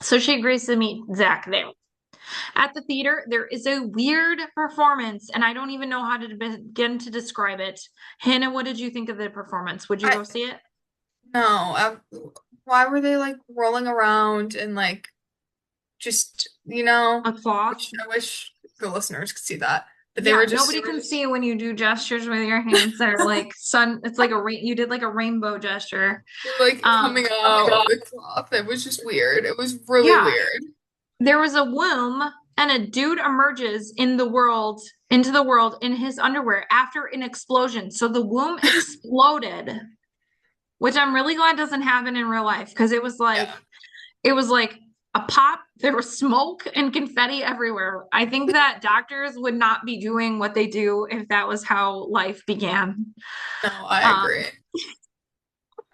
So she agrees to meet Zach there. At the theater, there is a weird performance, and I don't even know how to begin to describe it. Hannah, what did you think of the performance? Would you I go see it? no. Why were they like rolling around and like just Applause? I wish the listeners could see that. But Yeah, nobody can see when you do gestures with your hands that are like sun. It's like you did like a rainbow gesture. like coming out Oh of the cloth. It was just weird. It was really yeah, weird. there was a womb and a dude emerges into the world in his underwear after an explosion. So the womb exploded, which I'm really glad doesn't happen in real life because Yeah. it was like a pop. There was smoke and confetti everywhere. I think that doctors would not be doing what they do if that was how life began. No, I Um, agree.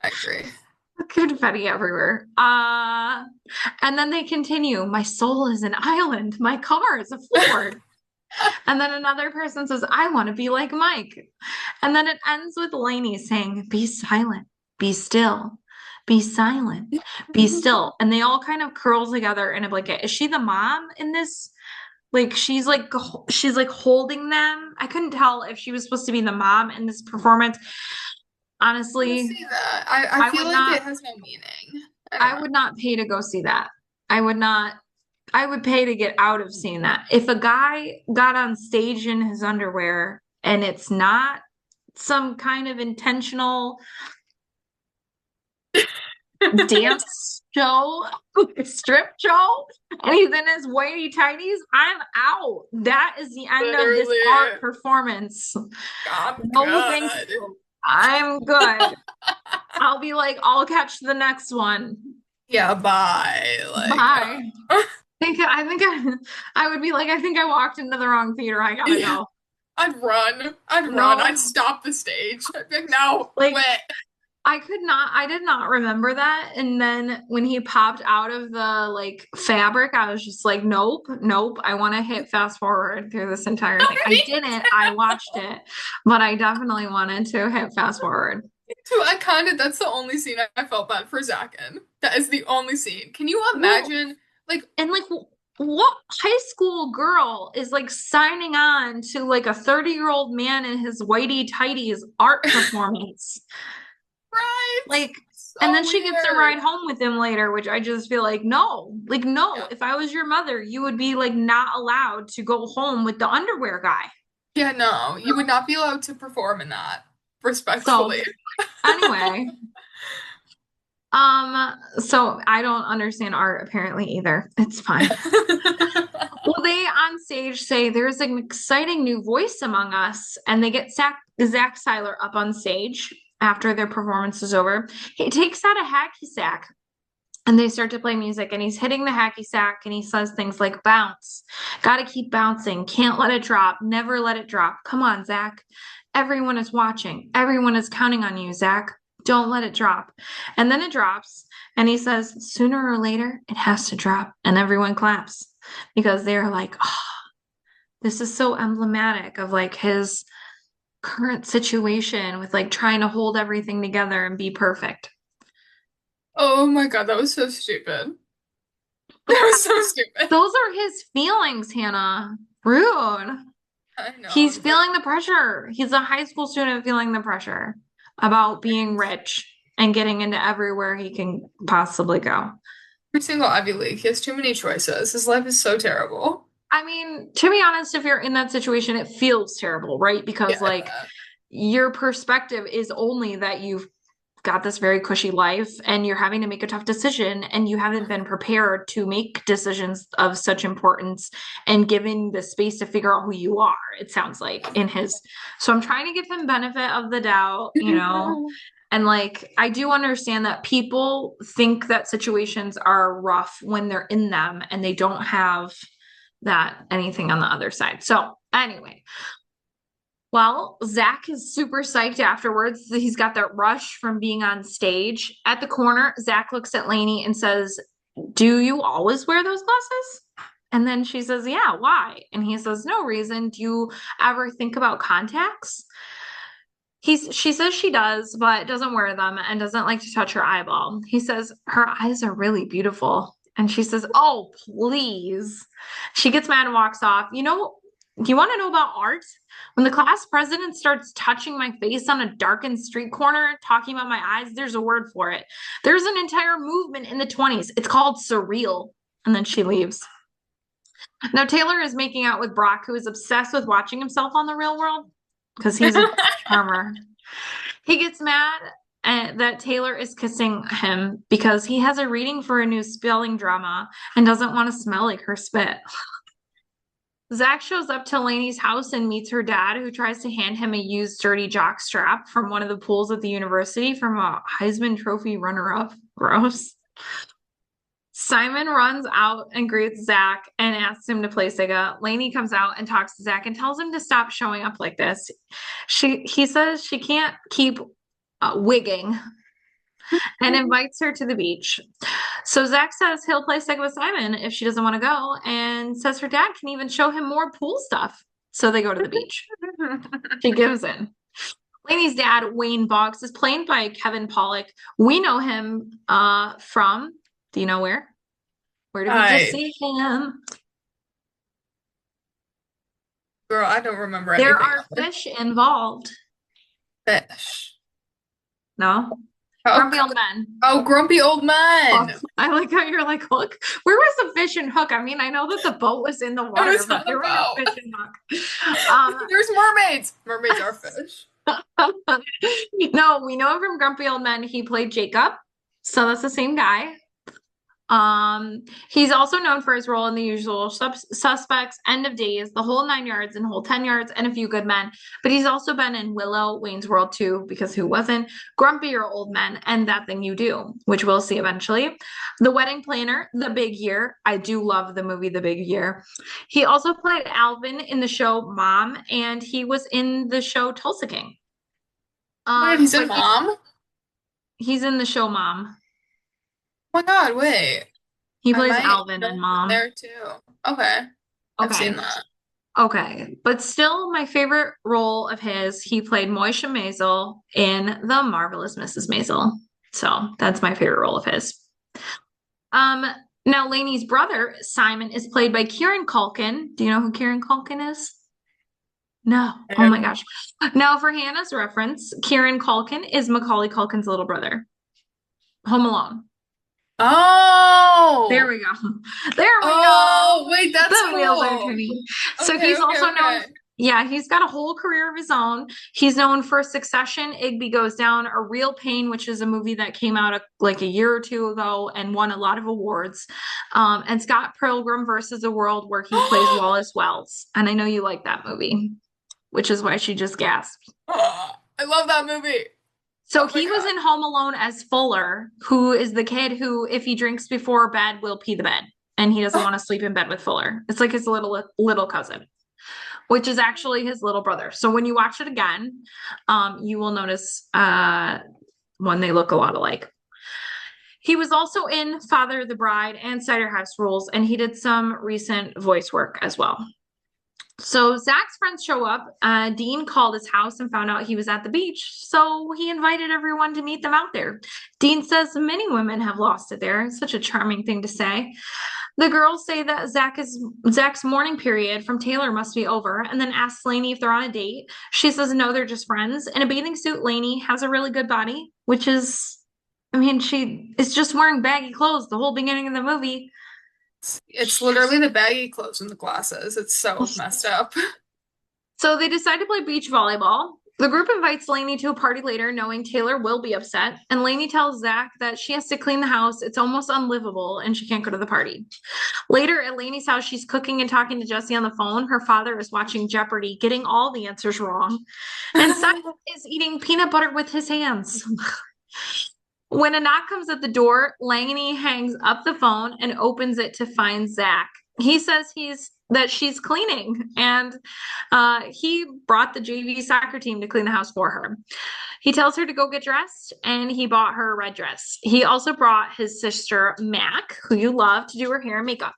I agree. Confetti everywhere. And then they continue. "My soul is an island. My car is a Ford." And then another person says, "I want to be like Mike." And then it ends with Lainey saying, "Be silent, be still, be silent, be still." And they all kind of curl together in a blanket. Is she the mom in this? Like she's like holding them. I couldn't tell if she was supposed to be the mom in this performance. I Honestly, see that. I I feel would like it not has no meaning. I don't I know. would not pay to go see that. I would not I would pay to get out of seeing that. If a guy got on stage in his underwear and it's not some kind of intentional dance show, strip show, and he's in his whitey tighties, I'm out. That is the end of this art Literally, performance. I'm No, thank good. you. I'm good. I'll be like, I'll catch the next one. Yeah, bye. Like, Bye. I would be like, I think I walked into the wrong theater. I gotta yeah, go. I'd run. I'd run. I'd No, stop the stage. I'd be like, no, like quit. I did not remember that. And then when he popped out of the like fabric, I was just like, nope, nope. I want to hit fast forward through this entire thing. I didn't. I watched it, but I definitely wanted to hit fast forward. So that's the only scene I felt bad for Zach in. That is the only scene. Can you Well, imagine? Like, and like what high school girl is like signing on to like a 30-year-old man in his whitey tighties art performance? Right? Like, and So then she gets to weird. ride home with him later, which I just feel like, no, like, no, Yeah. if I was your mother, you would be like not allowed to go home with the underwear guy. Yeah, no, you would not be allowed to perform in that, So, respectfully. anyway, so I don't understand art apparently either. It's fine. Well, they on stage say there's an exciting new voice among us, and they get Zach Seiler up on stage after their performance is over. He takes out a hacky sack and they start to play music, and he's hitting the hacky sack and he says things like bounce, gotta keep bouncing, can't let it drop, never let it drop. Come on, Zach. Everyone is watching. Everyone is counting on you, Zach. Don't let it drop. And then it drops, and he says, sooner or later, it has to drop. And everyone claps because they're like, oh, this is so emblematic of like his current situation with like trying to hold everything together and be perfect. Oh my God, that was so stupid. That was so stupid. Those are his feelings, Hannah. Rude. I know, He's but feeling the pressure. He's a high school student feeling the pressure about being rich and getting into everywhere he can possibly go. every single Ivy League, he has too many choices. His life is so terrible. I mean, to be honest, if you're in that situation, it feels terrible, right? Yeah, Because I like bet. your perspective is only that you've got this very cushy life and you're having to make a tough decision and you haven't been prepared to make decisions of such importance and given the space to figure out who you are, it sounds like in his. So I'm trying to give him benefit of the doubt, you know. And like I do understand that people think that situations are rough when they're in them and they don't have that anything on the other side. So anyway, well, Zach is super psyched afterwards. He's got that rush from being on stage. At the corner, Zach looks at Lainey and says, do you always wear those glasses? And then she says, yeah, why? And he says, no reason. Do you ever think about contacts? She says she does, but doesn't wear them and doesn't like to touch her eyeball. He says, her eyes are really beautiful. And she says, oh, please. She gets mad and walks off. You want to know about art? When the class president starts touching my face on a darkened street corner, talking about my eyes, there's a word for it. There's an entire movement in the 20s. It's called surreal. And then she leaves. Now, Taylor is making out with Brock, who is obsessed with watching himself on The Real World because he's a charmer. He gets mad that Taylor is kissing him because he has a reading for a new spelling drama and doesn't want to smell like her spit. Zach shows up to Lainey's house and meets her dad, who tries to hand him a used dirty jock strap from one of the pools at the university from a Heisman Trophy runner-up. Gross. Simon runs out and greets Zach and asks him to play Sega. Lainey comes out and talks to Zach and tells him to stop showing up like this. He says she can't keep wigging and invites her to the beach. So Zach says he'll play Sega with Simon if she doesn't want to go, and says her dad can even show him more pool stuff. So they go to the beach. She gives in. Lainey's dad, Wayne Boggs, is played by Kevin Pollak. We know him from, do you know where? Where did we just I, see him? girl, I don't remember There anything are of it. fish involved. Fish. No? Oh, Grumpy old men. oh, grumpy old Hook. man. I like how you're like, Hook. Where was the fish and Hook? I mean, I know that the boat was in the I water, was but on there a were no boat. fish and Hook. There's mermaids. Mermaids are fish. No, we know him from Grumpy Old Men. He played Jacob, so that's the same guy. He's also known for his role in The Usual Suspects, End of Days, The Whole Nine Yards, and Whole 10 Yards, and A Few Good Men. But he's also been in Willow, Wayne's World 2, because who wasn't? Grumpier Old Men, and That Thing You Do, which we'll see eventually. The Wedding Planner, The Big Year. I do love the movie The Big Year. He also played Alvin in the show Mom, and he was in the show Tulsa King. Wait, he's in But Mom? he's in the show Mom. Oh my God, wait. He I plays might Alvin know in him from Mom. there too. Okay. I've seen Okay. that. Okay. But still, my favorite role of his, he played Moisha Maisel in The Marvelous Mrs. Maisel. So that's my favorite role of his. Um, Now, Lainey's brother, Simon, is played by Kieran Culkin. Do you know who Kieran Culkin is? No. Oh my And gosh. Now, for Hannah's reference, Kieran Culkin is Macaulay Culkin's little brother. Home Alone. There oh, we go. There we oh, go. wait, that's The wheels are cool. turning. So Okay, he's okay, also known, okay. yeah, he's got a whole career of his own. He's known for Succession, Igby Goes Down, A Real Pain, which is a movie that came out like a year or two ago and won a lot of awards. And Scott Pilgrim versus the World, where he plays Wallace Wells. And I know you like that movie, which is why she just gasped. I love that movie. So Oh my he was God. in Home Alone as Fuller, who is the kid who, if he drinks before bed, will pee the bed, and he doesn't want to sleep in bed with Fuller. It's like his little cousin, which is actually his little brother. So when you watch it again, you will notice when they look a lot alike. He was also in Father of the Bride and Cider House Rules, and he did some recent voice work as well. So Zach's friends show up. Dean called his house and found out he was at the beach. So he invited everyone to meet them out there. Dean says many women have lost it there. It's such a charming thing to say. The girls say that Zach's mourning period from Taylor must be over, and then asks Lainey if they're on a date. She says no, they're just friends. In a bathing suit, Lainey has a really good body, which is, I mean, she is just wearing baggy clothes the whole beginning of the movie. It's literally the baggy clothes and the glasses. It's so messed up. So they decide to play beach volleyball. The group invites Lainey to a party later, knowing Taylor will be upset. And Lainey tells Zach that she has to clean the house. It's almost unlivable and she can't go to the party. Later at Lainey's house, she's cooking and talking to Jesse on the phone. Her father is watching Jeopardy, getting all the answers wrong. And Simon is eating peanut butter with his hands. When a knock comes at the door, Lainey hangs up the phone and opens it to find Zach. He says she's cleaning, and he brought the JV soccer team to clean the house for her. He tells her to go get dressed, and he bought her a red dress. He also brought his sister Mac, who you love, to do her hair and makeup.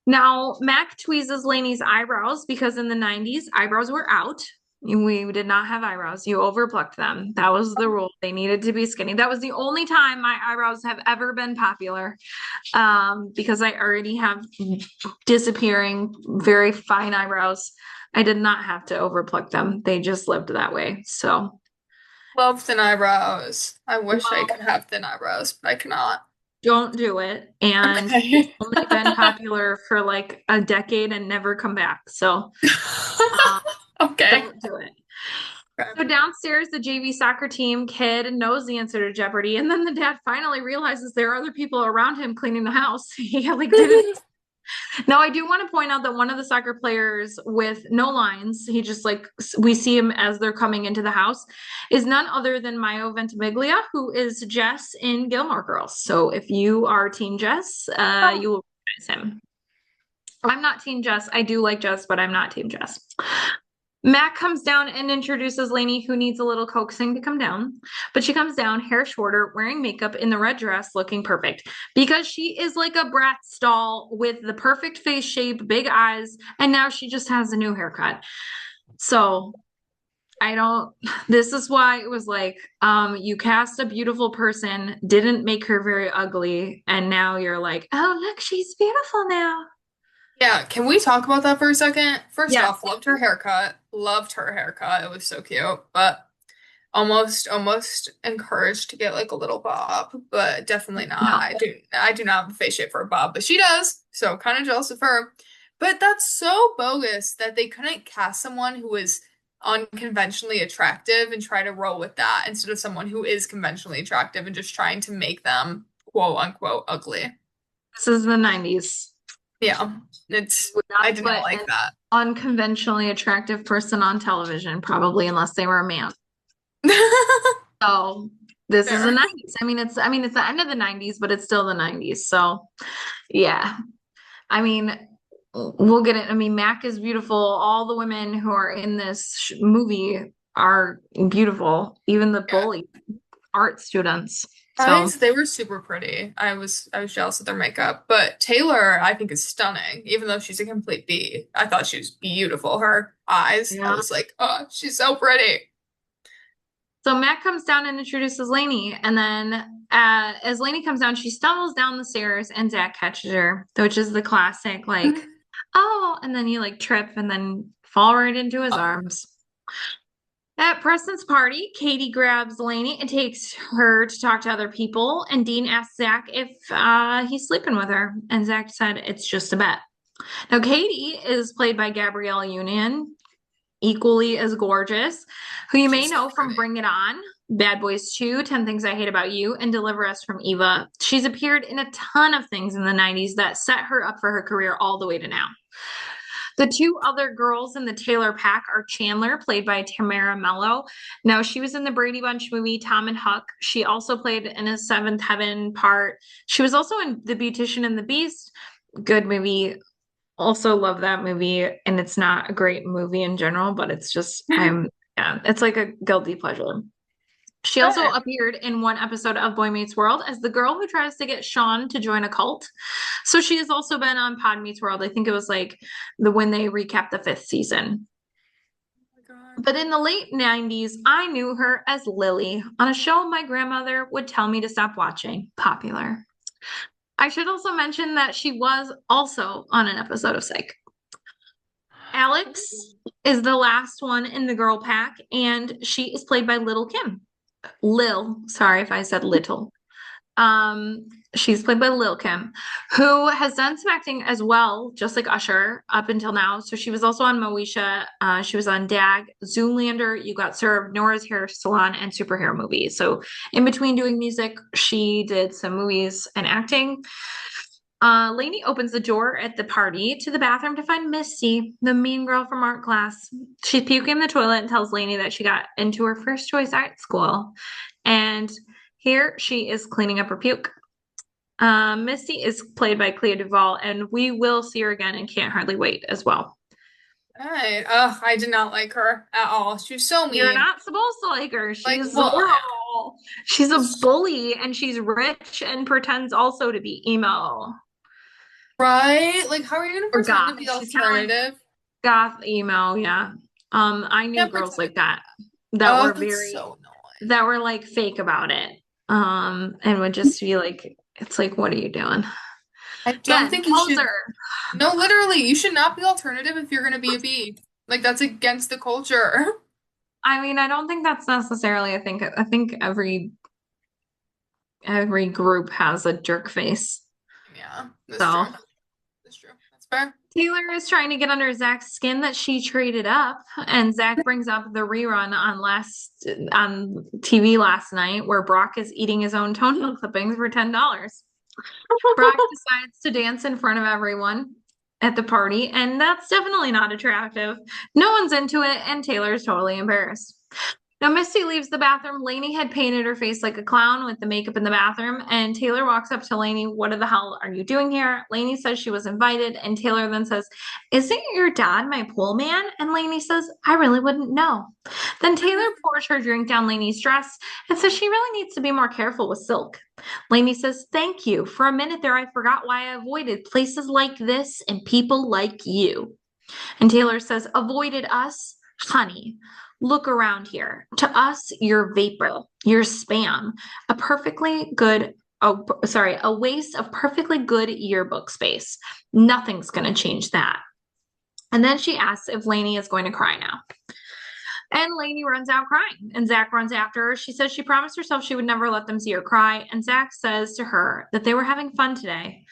Now, Mac tweezes Lainey's eyebrows because in the 90's, eyebrows were out. We did not have eyebrows. You overplucked them. That was the rule. They needed to be skinny. That was the only time my eyebrows have ever been popular, because I already have disappearing, very fine eyebrows. I did not have to overpluck them. They just lived that way. So, Love thin eyebrows. I wish I well, could have thin eyebrows, but I cannot. don't do it. And they've Okay. only been popular for like a decade and never come back. So, uh, Okay. don't do it. Okay. So downstairs, the JV soccer team kid knows the answer to Jeopardy, and then the dad finally realizes there are other people around him cleaning the house. He like didn't. Now I do want to point out that one of the soccer players with no lines, he just like we see him as they're coming into the house, is none other than Mayo Ventimiglia, who is Jess in Gilmore Girls. So if you are Team Jess, Oh. you will recognize him. I'm not Team Jess. I do like Jess, but I'm not Team Jess. Mac comes down and introduces Lainey, who needs a little coaxing to come down. But she comes down, hair shorter, wearing makeup in the red dress, looking perfect. Because she is like a Bratz doll with the perfect face shape, big eyes, and now she just has a new haircut. So I don't, this is why it was like, you cast a beautiful person, didn't make her very ugly, and now you're like, oh, look, she's beautiful now. Yeah, can we talk about that for a second? First Yes. off, loved her haircut. Loved her haircut. It was so cute, but almost encouraged to get like a little bob, but definitely not. No. I do not have a face shape for a bob, but she does. So kind of jealous of her. But that's so bogus that they couldn't cast someone who was unconventionally attractive and try to roll with that instead of someone who is conventionally attractive and just trying to make them quote unquote ugly. This is the 90's. Yeah, it's Would I not did not put like an that. unconventionally attractive person on television, probably unless they were a man. So this is the Fair. 90's. I mean it's the end of the 90's, but it's still the 90's. So yeah. I mean, we'll get it. I mean, Mac is beautiful. All the women who are in this movie are beautiful, even the Yeah. bully art students. So Eyes, they were super pretty. I was jealous of their makeup, but Taylor, I think, is stunning. Even though she's a complete B, I thought she was beautiful. Her eyes, I yeah. was like, oh, she's so pretty. So Matt comes down and introduces Lainey, and then As Lainey comes down, she stumbles down the stairs and Zach catches her, which is the classic, like, oh, and then you like trip and then fall right into his arms. At Preston's party, Katie grabs Lainey and takes her to talk to other people. And Dean asks Zach if he's sleeping with her. And Zach said it's just a bet. Now, Katie is played by Gabrielle Union, equally as gorgeous, who you may She's know so from pretty. Bring It On, Bad Boys 2, 10 Things I Hate About You, and Deliver Us from Eva. She's appeared in a ton of things in the 90s that set her up for her career all the way to now. The two other girls in the Taylor pack are Chandler, played by Tamara Mello. Now, she was in the Brady Bunch movie Tom and Huck. She also played in a Seventh Heaven part. She was also in The Beautician and the Beast. Good movie. Also love that movie. And it's not a great movie in general, but it's just, yeah, it's like a guilty pleasure. She also Good. appeared in one episode of Boy Meets World as the girl who tries to get Sean to join a cult. So she has also been on Pod Meets World. I think it was like when they recapped the fifth season. Oh my God. But in the late 90s, I knew her as Lily on a show my grandmother would tell me to stop watching. Popular. I should also mention that she was also on an episode of Psych. Alex is the last one in the girl pack, and she is played by Little Kim. Lil, sorry if I said little. She's played by Lil Kim, who has done some acting as well, just like Usher, up until now. So she was also on Moesha. She was on Dag, Zoolander, You Got Served, Nora's Hair Salon, and superhero movies. So in between doing music, she did some movies and acting. Lainey opens the door at the party to the bathroom to find Misty, the mean girl from art class. She's puking in the toilet and tells Lainey that she got into her first choice art school. And here she is cleaning up her puke. Misty is played by Clea Duvall, and we will see her again and Can't Hardly Wait as well. Right. Ugh, I did not like her at all. She was so You're mean. not supposed to like her. Like, She's well, horrible. She's a bully and she's rich and pretends also to be emo right? Like, how are you gonna or pretend to goth. be She's kind of like alternative? goth emo, yeah. I knew Can't girls pretend to like be that that Oh, were that's very so that were like fake about it. And would just be like, it's like, what are you doing? I don't Again, think you should. poser. No, literally, you should not be alternative if you're gonna be a bee. Like, that's against the culture. I mean, I don't think that's necessarily a thing. I think every group has a jerk face. Yeah, that's true. So That's true. That's fair. Taylor is trying to get under Zach's skin that she traded up, and Zach brings up the rerun on TV last night where Brock is eating his own toenail clippings for $10. Brock decides to dance in front of everyone at the party, and that's definitely not attractive. No one's into it, and Taylor's totally embarrassed. Now, Misty leaves the bathroom. Lainey had painted her face like a clown with the makeup in the bathroom, and Taylor walks up to Lainey. What the hell are you doing here? Lainey says she was invited, and Taylor then says, isn't your dad my pool man? And Lainey says, I really wouldn't know. Then Taylor pours her drink down Lainey's dress and says she really needs to be more careful with silk. Lainey says, thank you. For a minute there, I forgot why I avoided places like this and people like you. And Taylor says, avoided us? Honey, look around here. To us, you're vapor, you're spam, a waste of perfectly good yearbook space. Nothing's going to change that. And then she asks if Lainey is going to cry now. And Lainey runs out crying, and Zach runs after her. She says she promised herself she would never let them see her cry. And Zach says to her that they were having fun today.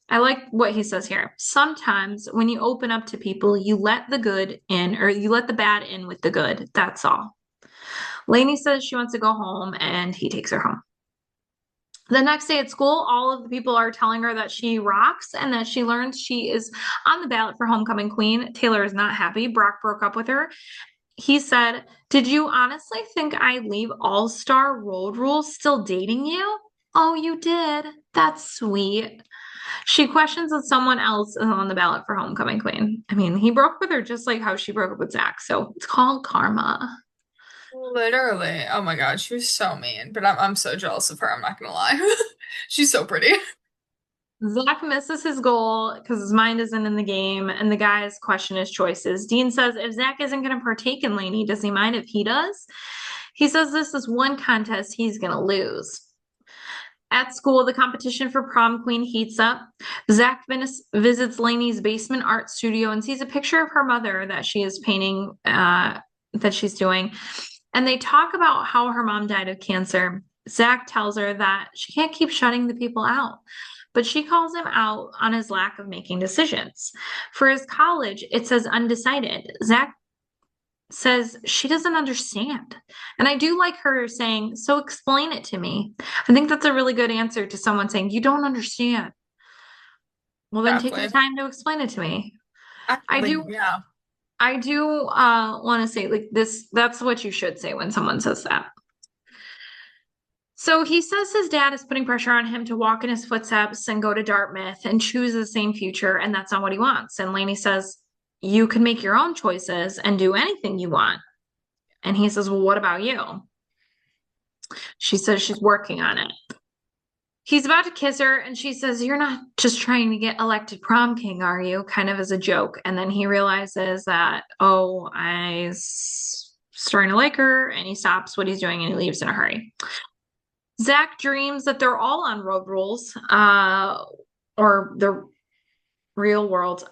I like what he says here. Sometimes when you open up to people, you let the good in, or you let the bad in with the good. That's all. Lainey says she wants to go home, and he takes her home. The next day at school, all of the people are telling her that she rocks and that she learns she is on the ballot for homecoming queen. Taylor is not happy. Brock broke up with her. He said, did you honestly think I'd leave All-Star Road Rules still dating you? Oh, you did. That's sweet. She questions that someone else is on the ballot for homecoming queen. I mean, he broke with her just like how she broke up with Zach. So it's called karma. Literally. Oh my God, she was so mean. But I'm so jealous of her, I'm not gonna lie. She's so pretty. Zach misses his goal because his mind isn't in the game, and the guys question his choices. Dean says if Zach isn't going to partake in Lainey, does he mind if he does? He says this is one contest he's going to lose. At school, the competition for prom queen heats up. Zach visits Lainey's basement art studio and sees a picture of her mother that she is painting, that she's doing. And they talk about how her mom died of cancer. Zach tells her that she can't keep shutting the people out, but she calls him out on his lack of making decisions. For his college, it says undecided. Zach says she doesn't understand. And I do like her saying, so explain it to me. I think that's a really good answer to someone saying, you don't understand. Well, then take the Exactly. time to explain it to me. I Actually, do yeah. I do want to say like this, that's what you should say when someone says that. So he says his dad is putting pressure on him to walk in his footsteps and go to Dartmouth and choose the same future, and that's not what he wants. And Lainey says, you can make your own choices and do anything you want. And he says, well, what about you? She says she's working on it. He's about to kiss her, and she says, you're not just trying to get elected prom king, are you? Kind of as a joke. And then he realizes that, oh, starting to like her, and he stops what he's doing and he leaves in a hurry. Zach dreams that they're all on road rules, or the real world.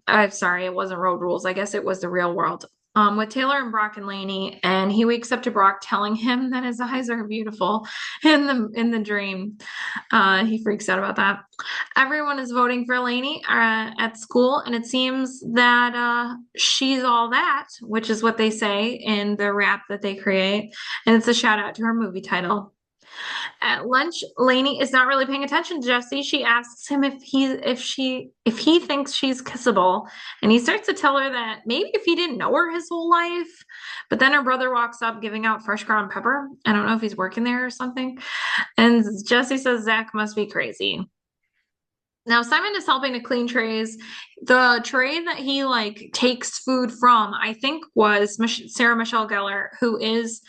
I'm sorry, it wasn't road rules. I guess it was the real world. With Taylor and Brock and Lainey, and he wakes up to Brock telling him that his eyes are beautiful in the dream. He freaks out about that. Everyone is voting for Lainey at school, and it seems that she's all that, which is what they say in the rap that they create, and it's a shout out to her movie title. At lunch, Lainey is not really paying attention to Jesse. She asks him if he thinks she's kissable, and he starts to tell her that maybe if he didn't know her his whole life. But then her brother walks up giving out fresh ground pepper. I don't know if he's working there or something. And Jesse says Zach must be crazy. Now Simon is helping to clean trays. The tray that he like takes food from, I think, was Sarah Michelle Gellar, who is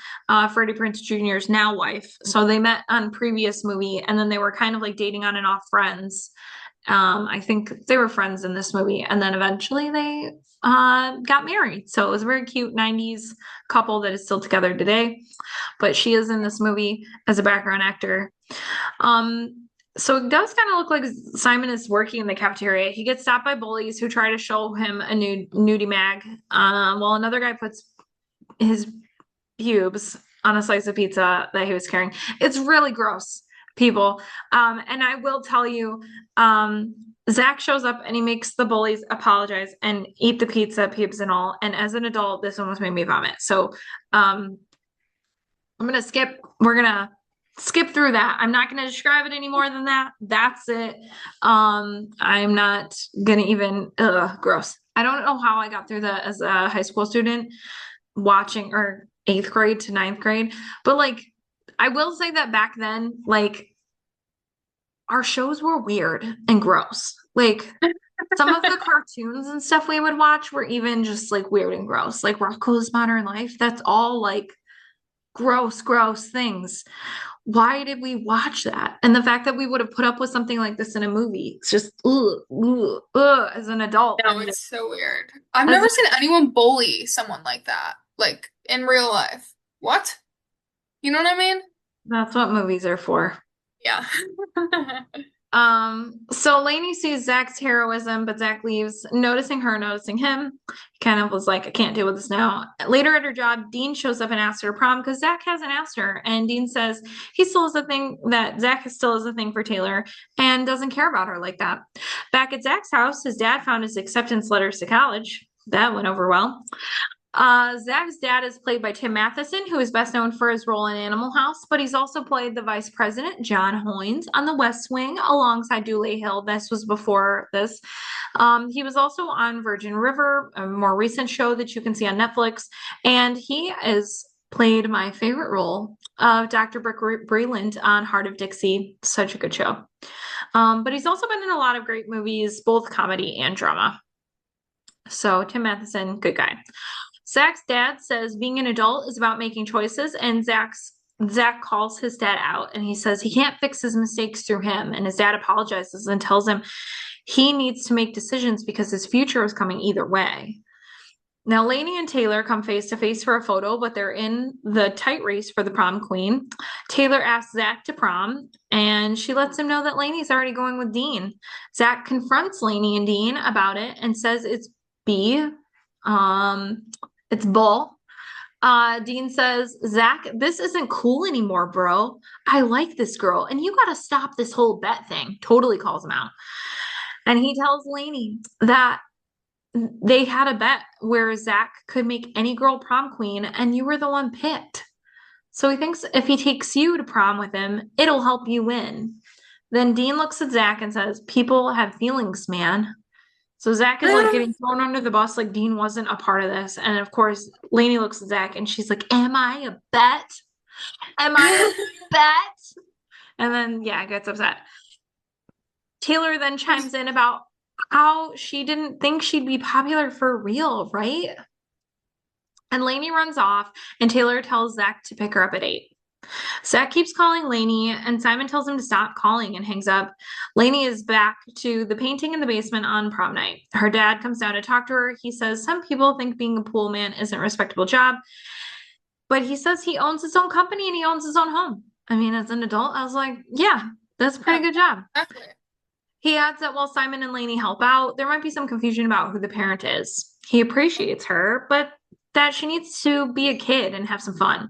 Freddie Prinze Jr.'s now wife. So they met on previous movie, and then they were kind of like dating on and off friends. I think they were friends in this movie, and then eventually they got married. So it was a very cute 90's couple that is still together today. But she is in this movie as a background actor. So it does kind of look like Simon is working in the cafeteria. He gets stopped by bullies who try to show him a nudie mag, while another guy puts his pubes on a slice of pizza that he was carrying. It's really gross, people. And I will tell you, Zach shows up and he makes the bullies apologize and eat the pizza, pubes and all. And as an adult, this almost made me vomit. So we're gonna skip through that. I'm not going to describe it any more than that. That's it. I'm not going to even, gross. I don't know how I got through that as a high school student watching, or 8th grade to 9th grade. But like, I will say that back then, like, our shows were weird and gross. Like, some of the cartoons and stuff we would watch were even just like weird and gross. Like Rocko's Modern Life. That's all like gross things. Why did we watch that? And the fact that we would have put up with something like this in a movie, it's just as an adult. No, it's so weird. I've never seen anyone bully someone like that, like in real life. What? You know what I mean? That's what movies are for. Yeah. So Lainey sees Zach's heroism, but Zach leaves, noticing him. He kind of was like, I can't deal with this now. Later at her job, Dean shows up and asks her to prom because Zach hasn't asked her. And Dean says Zach still has a thing for Taylor and doesn't care about her like that. Back at Zach's house, his dad found his acceptance letters to college. That went over well. Zach's dad is played by Tim Matheson, who is best known for his role in Animal House, but he's also played the vice president, John Hoynes, on The West Wing alongside Dule Hill. This was before this. He was also on Virgin River, a more recent show that you can see on Netflix, and he is played my favorite role of Dr. Brooke Breland on Heart of Dixie. Such a good show. But he's also been in a lot of great movies, both comedy and drama. So Tim Matheson, good guy. Zach's dad says being an adult is about making choices, and Zach calls his dad out, and he says he can't fix his mistakes through him, and his dad apologizes and tells him he needs to make decisions because his future is coming either way. Now, Lainey and Taylor come face to face for a photo, but they're in the tight race for the prom queen. Taylor asks Zach to prom, and she lets him know that Lainey's already going with Dean. Zach confronts Lainey and Dean about it and says it's B. Um, it's bull. Dean says, Zach, this isn't cool anymore, bro. I like this girl, and you gotta stop this whole bet thing. Totally calls him out. And he tells Lainey that they had a bet where Zach could make any girl prom queen, and you were the one picked. So he thinks if he takes you to prom with him, it'll help you win. Then Dean looks at Zach and says, people have feelings, man. So Zach is like getting thrown under the bus, like Dean wasn't a part of this. And of course, Lainey looks at Zach and she's like, am I a bet? Am I a bet? And then, yeah, gets upset. Taylor then chimes in about how she didn't think she'd be popular for real, right? And Lainey runs off, and Taylor tells Zach to pick her up at 8. Zach keeps calling Lainey, and Simon tells him to stop calling and hangs up. Lainey is back to the painting in the basement on prom night. Her dad comes down to talk to her. He says some people think being a pool man isn't a respectable job, but he says he owns his own company and he owns his own home. I mean, as an adult, I was like, yeah, that's a pretty good job. Exactly. He adds that while Simon and Lainey help out, there might be some confusion about who the parent is. He appreciates her, but that she needs to be a kid and have some fun.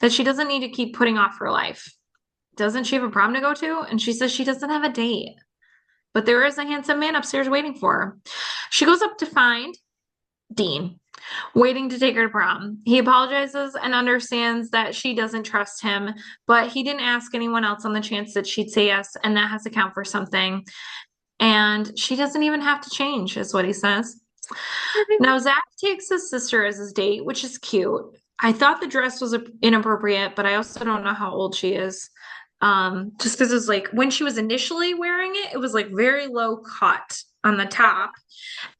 That she doesn't need to keep putting off her life. Doesn't she have a prom to go to? And she says she doesn't have a date. But there is a handsome man upstairs waiting for her. She goes up to find Dean, waiting to take her to prom. He apologizes and understands that she doesn't trust him, but he didn't ask anyone else on the chance that she'd say yes, and that has to count for something. And she doesn't even have to change, is what he says. Now, Zach takes his sister as his date, which is cute. I thought the dress was inappropriate, but I also don't know how old she is. Just because it's like when she was initially wearing it, it was like very low cut on the top.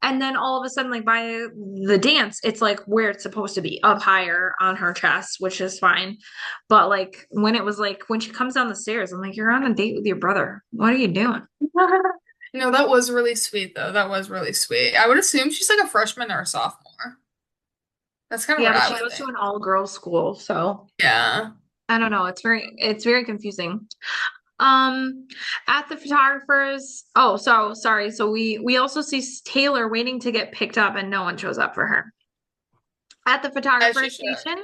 And then all of a sudden, like by the dance, it's like where it's supposed to be up higher on her chest, which is fine. But like when it was like when she comes down the stairs, I'm like, you're on a date with your brother. What are you doing? No, that was really sweet though. That was really sweet. I would assume she's like a freshman or a sophomore. That's kind of Yeah, what but I she would goes to think. an all-girls school, so Yeah. I don't know. It's very confusing. At the photographers, oh, so sorry. So we also see Taylor waiting to get picked up and no one shows up for her. At the As she photographer's should. station,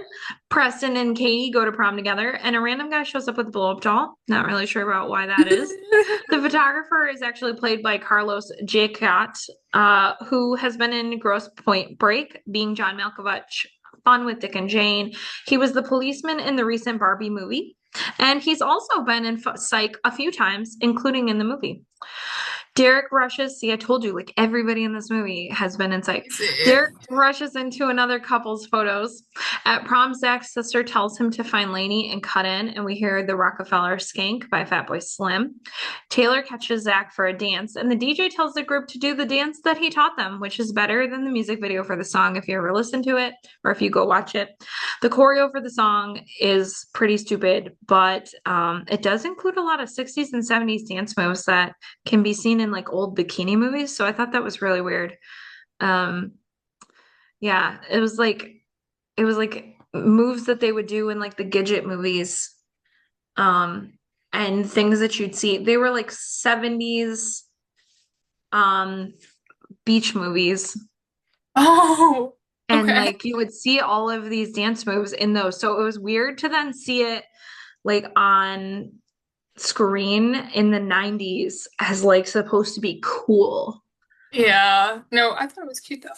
Preston and Katie go to prom together, and a random guy shows up with a blow-up doll. Not really sure about why that is. The photographer is actually played by Carlos Jacot, who has been in Gross Point Break, being John Malkovich, Fun with Dick and Jane. He was the policeman in the recent Barbie movie, and he's also been in Psych a few times, including in the movie. Derek rushes. See, I told you, like everybody in this movie has been in Psych. See. Derek rushes into another couple's photos. At prom, Zach's sister tells him to find Lainey and cut in, and we hear the Rockefeller Skank by Fatboy Slim. Taylor catches Zach for a dance, and the DJ tells the group to do the dance that he taught them, which is better than the music video for the song if you ever listen to it or if you go watch it. The choreo for the song is pretty stupid, but it does include a lot of 60s and 70s dance moves that can be seen in like old bikini movies. So I thought that was really weird. Um, yeah, it was like moves that they would do in like the Gidget movies, and things that you'd see. They were like 70s um beach movies. Oh, And okay. like you would see all of these dance moves in those. So it was weird to then see it like on screen in the 90s as like supposed to be cool. Yeah. No, I thought it was cute though.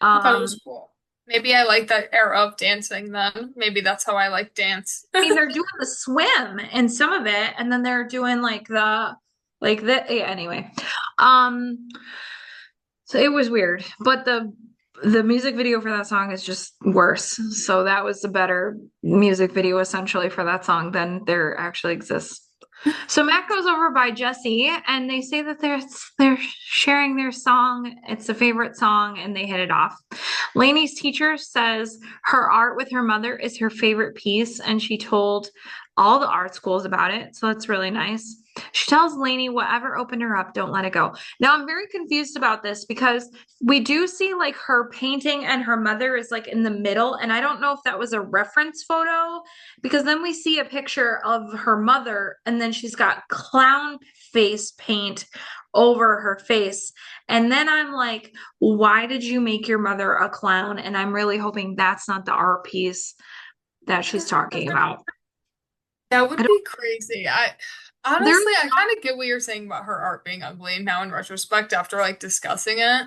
I thought it Um, was cool. Maybe I like that era of dancing then. Maybe that's how I like dance. I mean, they're doing the swim and some of it, and then they're doing yeah, anyway. Um, so it was weird, but the music video for that song is just worse. So that was the better music video essentially for that song than there actually exists. So Matt goes over by Jesse and they say that they're sharing their song. It's a favorite song and they hit it off. Lainey's teacher says her art with her mother is her favorite piece and she told all the art schools about it. So that's really nice. She tells Lainey, whatever opened her up, don't let it go. Now I'm very confused about this because we do see like her painting and her mother is like in the middle. And I don't know if that was a reference photo because then we see a picture of her mother and then she's got clown face paint over her face. And then I'm like, why did you make your mother a clown? And I'm really hoping that's not the art piece that she's talking about. That I would don't, be crazy. I there's honestly, I kind of get what you're saying about her art being ugly now in retrospect after like discussing it.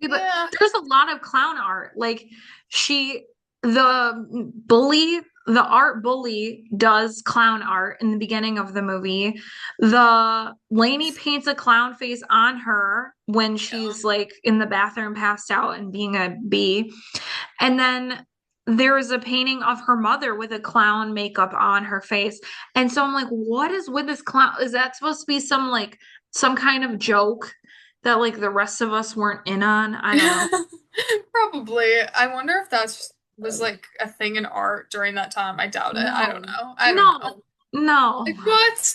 Yeah, but Yeah. there's a lot of clown art. Like she, the bully, the art bully does clown art in the beginning of the movie. The Lainey paints a clown face on her when Yeah. she's like in the bathroom passed out and being a bee. And then there is a painting of her mother with a clown makeup on her face. And so I'm like, what is with this clown? Is that supposed to be some kind of joke that like the rest of us weren't in on? I don't know. Probably. I wonder if that's was like a thing in art during that time. I doubt it. I don't No, know. I don't no, know. no, Like what?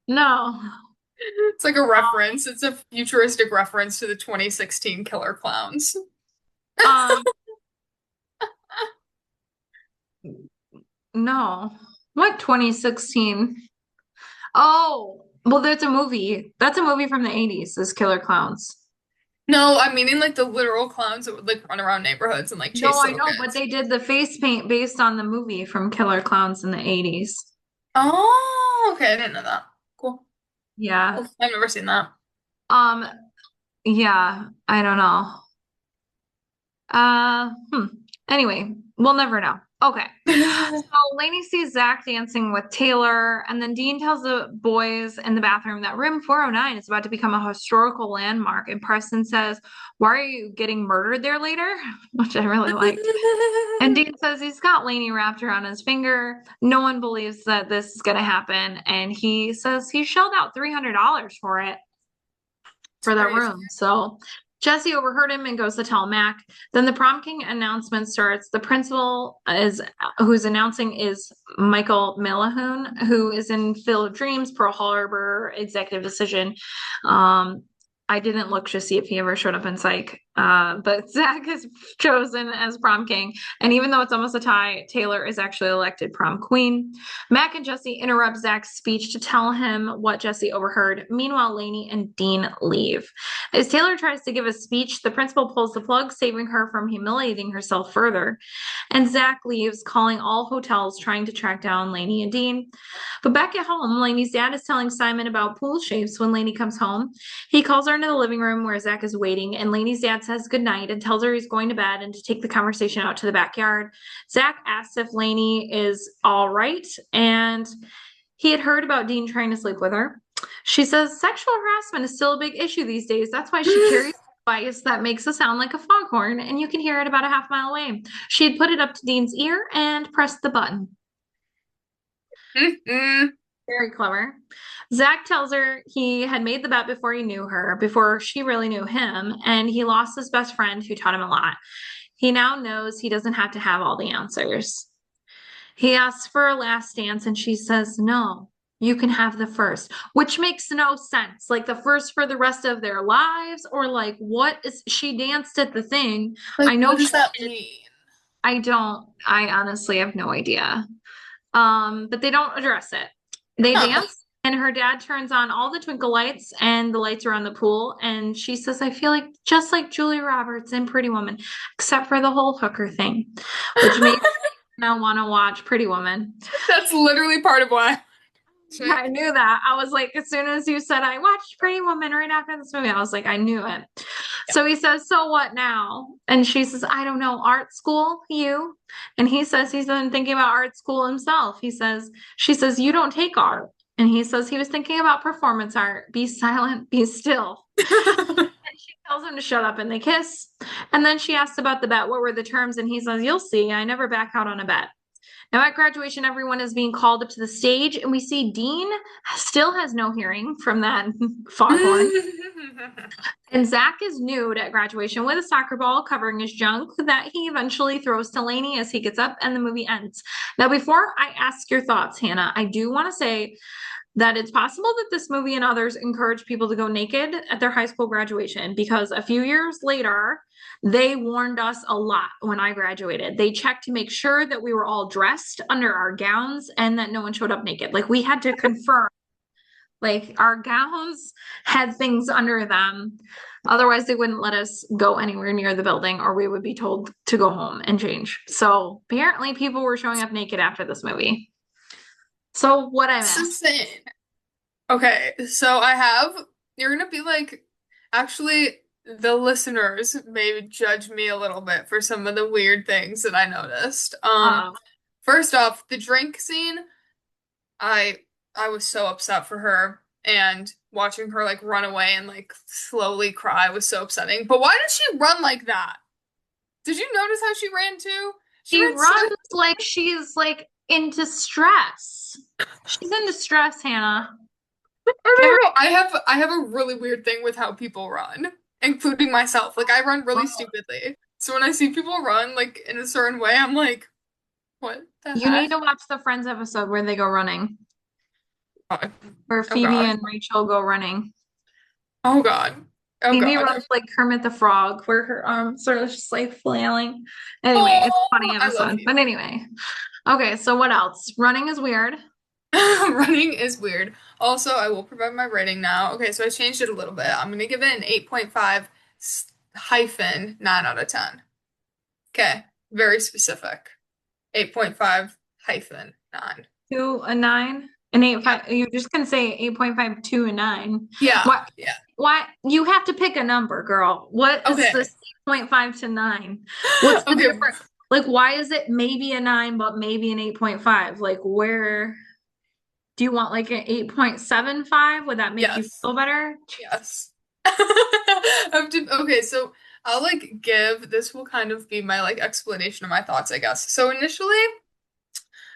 no. It's like a reference. It's a futuristic reference to the 2016 Killer Clowns. Um, no. What 2016? Oh, well, that's a movie. That's a movie from the 80s, is Killer Clowns. No, I'm meaning like the literal clowns that would like run around neighborhoods and like No, chase I little know, but kids. they did the face paint based on the movie from Killer Clowns in the 80s. Oh, okay. I didn't know that. Cool. Yeah. Cool. I've never seen that. Um, yeah, I don't know. Hmm. Anyway, we'll never know. Okay. So Lainey sees Zach dancing with Taylor, and then Dean tells the boys in the bathroom that room 409 is about to become a historical landmark. And Preston says, why are you getting murdered there later? Which I really liked. And Dean says he's got Lainey wrapped around his finger. No one believes that this is going to happen. And he says he shelled out $300 for it, It's for that crazy. room. So Jesse overheard him and goes to tell Mac. Then the prom king announcement starts. The principal is who's announcing is Michael Millihoon, who is in Field of Dreams, Pearl Harbor, Executive Decision. I didn't look to see if he ever showed up in Psych. But Zach is chosen as prom king. And even though it's almost a tie, Taylor is actually elected prom queen. Mac and Jesse interrupt Zach's speech to tell him what Jesse overheard. Meanwhile, Lainey and Dean leave. As Taylor tries to give a speech, the principal pulls the plug, saving her from humiliating herself further. And Zach leaves, calling all hotels, trying to track down Lainey and Dean. But back at home, Lainey's dad is telling Simon about pool shapes when Lainey comes home. He calls her into the living room where Zach is waiting, and Lainey's dad says goodnight and tells her he's going to bed and to take the conversation out to the backyard. Zach asks if Lainey is all right, and he had heard about Dean trying to sleep with her. She says sexual harassment is still a big issue these days. That's why she carries a device that makes a sound like a foghorn, and you can hear it about a half mile away. She had put it up to Dean's ear and pressed the button. Mm-mm. Very clever. Zach tells her he had made the bet before he knew her, before she really knew him, and he lost his best friend who taught him a lot. He now knows he doesn't have to have all the answers. He asks for a last dance, and she says, no, you can have the first, which makes no sense. Like the first for the rest of their lives, or like what is she danced at the thing? I Like, know what she does that did. mean? I honestly have no idea. But they don't address it. They Huh. dance, and her dad turns on all the twinkle lights and the lights around the pool. And she says, I feel like just like Julia Roberts in Pretty Woman, except for the whole hooker thing, which made me now want to watch Pretty Woman. That's literally part of why. I knew that. I was like, as soon as you said I watched Pretty Woman right after this movie, I was like, I knew it. So he says, so what now? And she says, I don't know, art school, you? And he says he's been thinking about art school himself. She says, you don't take art. And he says he was thinking about performance art. Be silent, be still. And she tells him to shut up and they kiss. And then she asks about the bet. What were the terms? And he says, you'll see. I never back out on a bet. Now, at graduation, everyone is being called up to the stage, and we see Dean still has no hearing from that foghorn. And Zach is nude at graduation with a soccer ball covering his junk that he eventually throws to Lainey as he gets up and the movie ends. Now, before I ask your thoughts, Hannah, I do want to say that it's possible that this movie and others encourage people to go naked at their high school graduation because a few years later, they warned us a lot when I graduated. They checked to make sure that we were all dressed under our gowns and that no one showed up naked. Like we had to confirm, like our gowns had things under them. Otherwise, they wouldn't let us go anywhere near the building or we would be told to go home and change. So apparently, people were showing up naked after this movie. So what I It's missed. insane. Okay, so I have, you're gonna be like, actually, the listeners may judge me a little bit for some of the weird things that I noticed. Uh-oh. First off, the drink scene, I I was so upset for her, and watching her like run away and like slowly cry was so upsetting. But why did she run like that? Did you notice how she ran too? She She ran so. runs like she's like in distress. She's in distress, Hannah. I Give her don't know. I have a really weird thing with how people run, including myself. Like I run really stupidly. So when I see people run like in a certain way, I'm like, what the You need heck? to watch the Friends episode where they go running, God. where Oh Phoebe God. and Rachel go running. Oh God. Oh Phoebe God. runs like Kermit the Frog, where her arms are just like flailing. Anyway, it's a Oh, funny I love episode. you. But anyway, okay, so what else? Running is weird. Running is weird. Also, I will provide my rating now. Okay, so I changed it a little bit. I'm gonna give it an 8.5 hyphen 9 out of 10. Okay, very specific. 8.5 hyphen 9. To a nine, an eight Yeah. five. You're just gonna say 8.5 to a nine. Yeah. What? Yeah. Why? You have to pick a number, girl. What is Okay. this 8.5 to nine? What's the Okay. difference? Like, why is it maybe a nine, but maybe an 8.5? Like, where do you want like an 8.75? Would that make you Yes. feel better? Yes. Okay, so I'll like give this will kind of be my like explanation of my thoughts, I guess. So initially,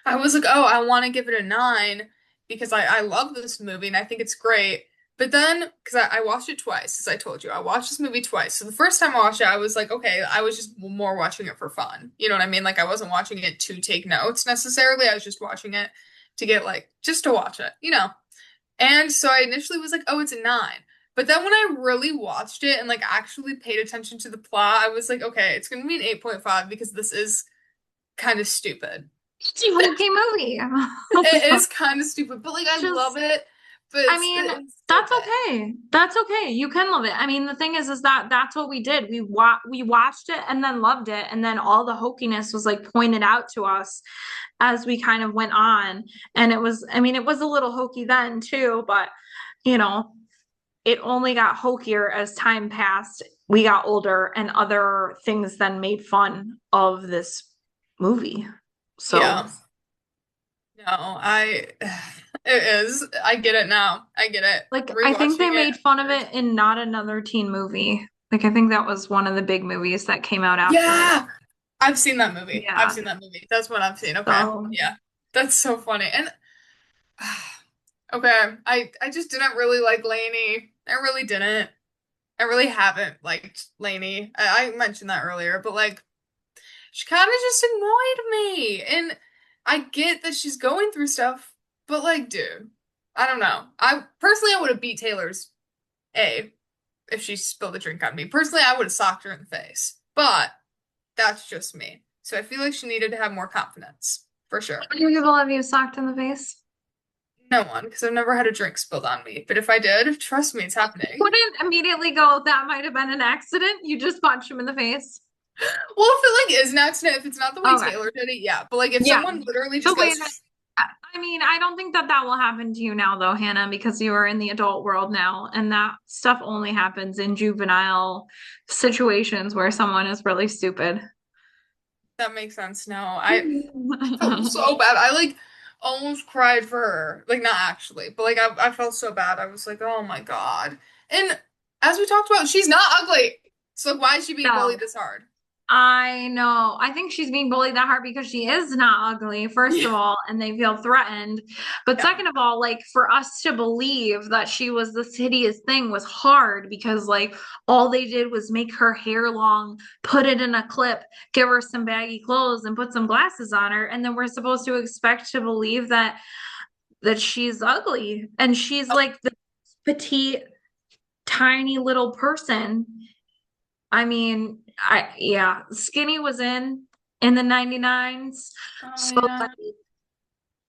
I was like, oh, I want to give it a 9 because I love this movie and I think it's great. But then, because I watched it twice, as I told you, I watched this movie twice. So the first time I watched it, I was like, okay, I was just more watching it for fun. You know what I mean? Like I wasn't watching it to take notes necessarily. I was just watching it to get like, just to watch it, you know? And so I initially was like, oh, it's a 9. But then when I really watched it and like actually paid attention to the plot, I was like, okay, it's gonna be an 8.5 because this is kind of stupid. It's a okay movie. It is kind of stupid, but like I love Just it. But I mean, it's that's stupid. okay. That's okay. You can love it. I mean, the thing is that that's what we did. We watched it and then loved it, and then all the hokiness was like pointed out to us as we kind of went on. And it was, I mean, it was a little hokey then too, but you know, it only got hokier as time passed. We got older, and other things then made fun of this movie. So. Yeah. No, it is. I get it now. I get it. Like, I think they Rewatching it. made fun of it in Not Another Teen Movie. Like, I think that was one of the big movies that came out after it. Yeah. I've seen that movie. I've Yeah. seen that movie. That's what I've seen. Okay. So, Yeah. That's so funny. And okay, I just didn't really like Lainey. I really didn't. I really haven't liked Lainey. I mentioned that earlier, but like she kind of just annoyed me. And I get that she's going through stuff, but like, dude, I don't know. I personally I would have beat Taylor's A if she spilled a drink on me. Personally, I would have socked her in the face. But that's just me. So I feel like she needed to have more confidence, for sure. how many people have you socked in the face? No one, because I've never had a drink spilled on me. But if I did, trust me, it's happening. Wouldn't immediately go, that might have been an accident. You just punched him in the face. Well, if it like is an accident, if it's not the way Okay. Taylor did it, yeah. But like if Yeah. someone literally The just way goes, that, I mean, I don't think that that will happen to you now, though, Hannah, because you are in the adult world now, and that stuff only happens in juvenile situations where someone is really stupid. that makes sense. No, I felt so bad. I like almost cried for her. Like not actually, but like I felt so bad. I was like, oh my God. And as we talked about, she's not ugly. So like, why is she being No. bullied this hard? I know. I think she's being bullied that hard because she is not ugly, first Yeah. of all, and they feel threatened. But Yeah. second of all, like for us to believe that she was this hideous thing was hard because like all they did was make her hair long, put it in a clip, give her some baggy clothes, and put some glasses on her. And then we're supposed to expect to believe that that she's ugly and she's like the petite, tiny little person. I mean, yeah, skinny was in the 99s. Oh So yeah. like,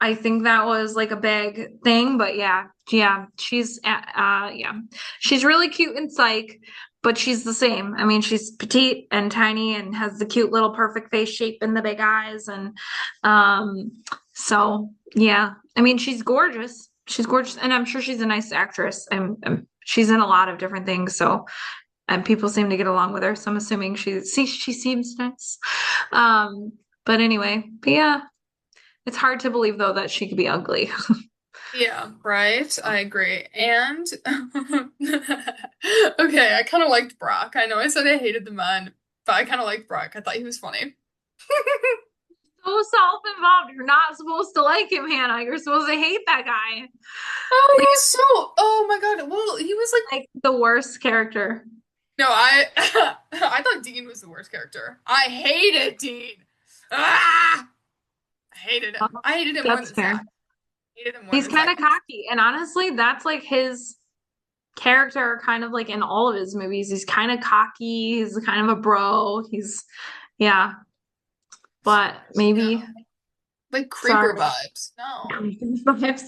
I think that was like a big thing, but yeah, yeah. She's really cute in Psych, but she's the same. I mean, she's petite and tiny and has the cute little perfect face shape and the big eyes and um so yeah. I mean, she's gorgeous. She's gorgeous and I'm sure she's a nice actress. She's in a lot of different things, so and people seem to get along with her, so I'm assuming she seems nice. Um but anyway, but yeah. It's hard to believe though that she could be ugly. Yeah, right. I agree. And okay, I kind of liked Brock. I know I said I hated the man, but I kind of liked Brock. I thought he was funny. So self-involved. You're not supposed to like him, Hannah. You're supposed to hate that guy. Oh, he Like, was so. Oh my God. Well, he was like. like the worst character. No, I. I thought Dean was the worst character. I hated Dean. Ah, I hated him. Well, I hated him more that's than fair. Zach. Hated him more He's than kind Zach. of cocky, and honestly, that's like his character kind of like in all of his movies. He's kind of cocky, he's kind of a bro. Yeah, but maybe Yeah, like creeper sorry. vibes. No.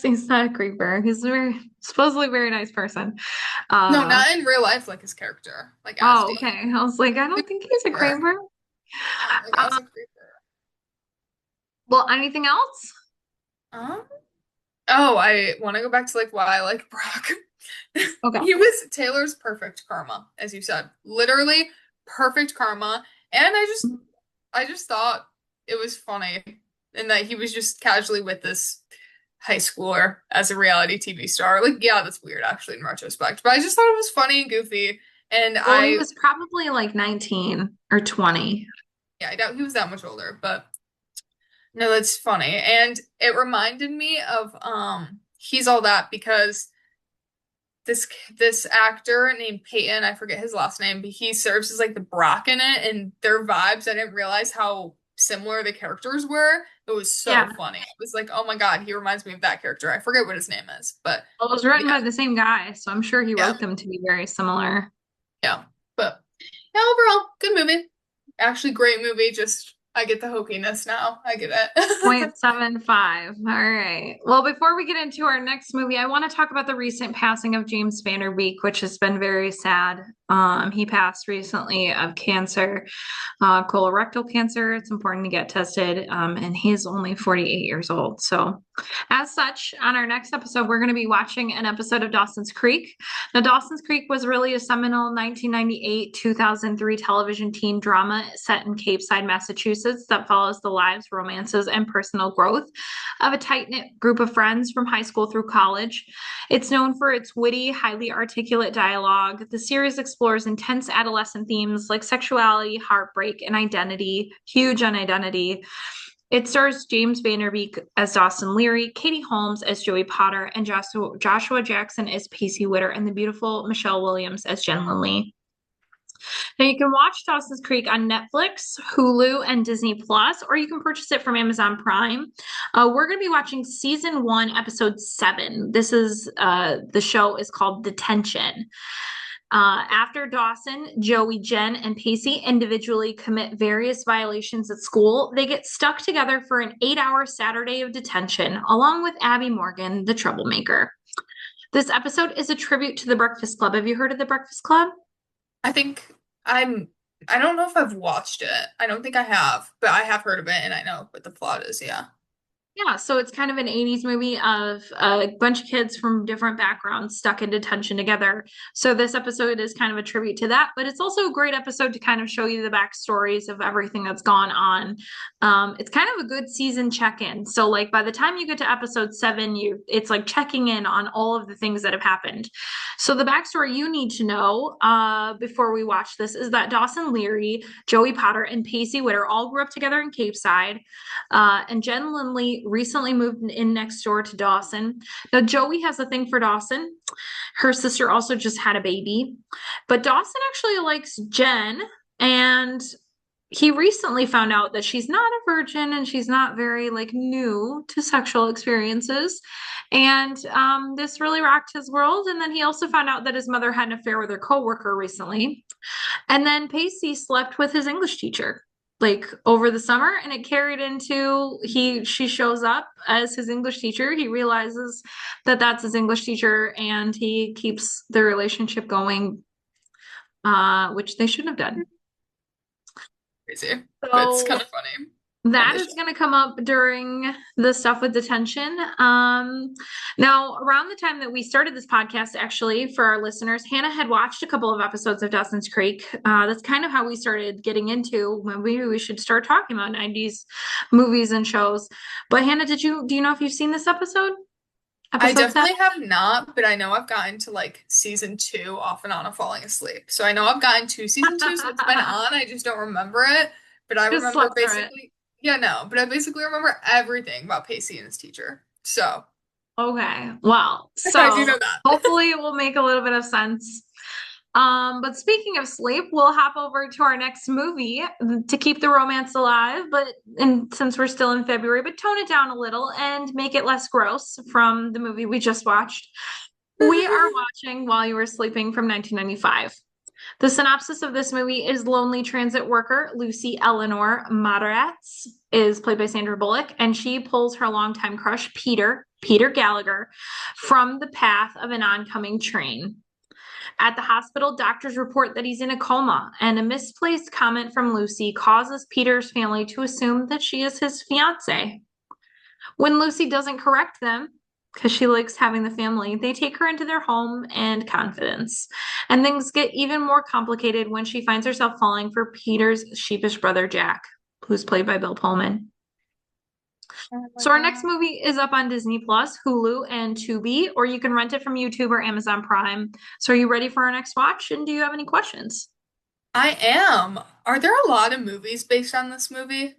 He's not a creeper. He's a very supposedly very nice person. No, Uh not in real life, like his character, like as oh, Dean. okay. I was like, I don't think he's a Creeper. creeper. No, like as Uh, a creeper. well, anything else? Um, oh, I want to go back to like why I like Brock. Okay. He was Taylor's perfect karma, as you said. Literally perfect karma. And I just thought it was funny and that he was just casually with this high schooler as a reality TV star. Like, yeah, that's weird actually in retrospect. But I just thought it was funny and goofy. And Well, he I was probably like 19 or 20. yeah, I doubt he was that much older, but no, that's funny. And it reminded me of He's All That because this actor named Peyton, I forget his last name, but he serves as like the Brock in it, and their vibes, I didn't realize how similar the characters were. It was so Yeah. funny. It was like, oh my God, he reminds me of that character. I forget what his name is, but Well, it was written yeah, by the same guy, so I'm sure he yeah, wrote them to be very similar. yeah. But yeah, overall, good movie. Actually, great movie. Just I get the hokiness now. I get it. 0.75. All right. Well, before we get into our next movie, I want to talk about the recent passing of James Van Der Beek, which has been very sad. He passed recently of cancer, colorectal cancer. It's important to get tested, and he's only 48 years old. So, as such, on our next episode, we're going to be watching an episode of Dawson's Creek. Now, Dawson's Creek was really a seminal 1998-2003 television teen drama set in Cape Side, Massachusetts that follows the lives, romances, and personal growth of a tight-knit group of friends from high school through college. It's known for its witty, highly articulate dialogue. The series explores intense adolescent themes like sexuality, heartbreak, and identity, huge on identity. It stars James Van Der Beek as Dawson Leary, Katie Holmes as Joey Potter, and Joshua Jackson as Pacey Witter, and the beautiful Michelle Williams as Jen Lindley. Now you can watch Dawson's Creek on Netflix, Hulu, and Disney Plus, or you can purchase it from Amazon Prime. We're going to be watching season 1, episode 7. This is the show is called Detention. After Dawson, Joey, Jen, and Pacey individually commit various violations at school, they get stuck together for an 8-hour Saturday of detention, along with Abby Morgan, the troublemaker. This episode is a tribute to The Breakfast Club. Have you heard of The Breakfast Club? I think I don't know if I've watched it. I don't think I have, but I have heard of it and I know what the plot is, yeah. Yeah, so it's kind of an 80s movie of a bunch of kids from different backgrounds stuck in detention together. So this episode is kind of a tribute to that, but it's also a great episode to kind of show you the backstories of everything that's gone on. It's kind of a good season check-in. So like by the time you get to episode 7, it's like checking in on all of the things that have happened. So the backstory you need to know before we watch this is that Dawson Leary, Joey Potter, and Pacey Witter all grew up together in Cape Side. And Jen Lindley recently moved in next door to Dawson. Now, Joey has a thing for Dawson. Her sister also just had a baby. But Dawson actually likes Jen, and he recently found out that she's not a virgin and she's not very like new to sexual experiences. And this really rocked his world. And then he also found out that his mother had an affair with her coworker recently. And then Pacey slept with his English teacher like over the summer, and it carried into she shows up as his English teacher. He realizes that that's his English teacher, and he keeps the relationship going, which they shouldn't have done. Crazy, but it's So kind of funny on that the is show. going to come up during the stuff with detention. Now, around the time that we started this podcast, actually, for our listeners, Hannah had watched a couple of episodes of Dawson's Creek. That's kind of how we started getting into when we should start talking about 90s movies and shows. But Hannah, do you know if you've seen this episode? I Episode 7? definitely have not, but I know I've gotten to like season two off and on of falling asleep. So I know I've gotten to season two, so it's been on. I just don't remember it. But I Just remember slept through it. basically, yeah, no, but I basically remember everything about Pacey and his teacher. So Okay. Well, I do so know that. hopefully it will make a little bit of sense. But speaking of sleep, we'll hop over to our next movie to keep the romance alive, and since we're still in February, but tone it down a little and make it less gross from the movie we just watched. We are watching While You Were Sleeping from 1995. The synopsis of this movie is lonely transit worker Lucy Eleanor Mataratz is played by Sandra Bullock, and she pulls her longtime crush, Peter Gallagher, from the path of an oncoming train. At the hospital, doctors report that he's in a coma, and a misplaced comment from Lucy causes Peter's family to assume that she is his fiance. When Lucy doesn't correct them, because she likes having the family, they take her into their home and confidence. And things get even more complicated when she finds herself falling for Peter's sheepish brother, Jack, who's played by Bill Pullman. Oh my So our next God. movie is up on Disney Plus, Hulu, and Tubi, or you can rent it from YouTube or Amazon Prime. So are you ready for our next watch? And do you have any questions? I am. Are there a lot of movies based on this movie?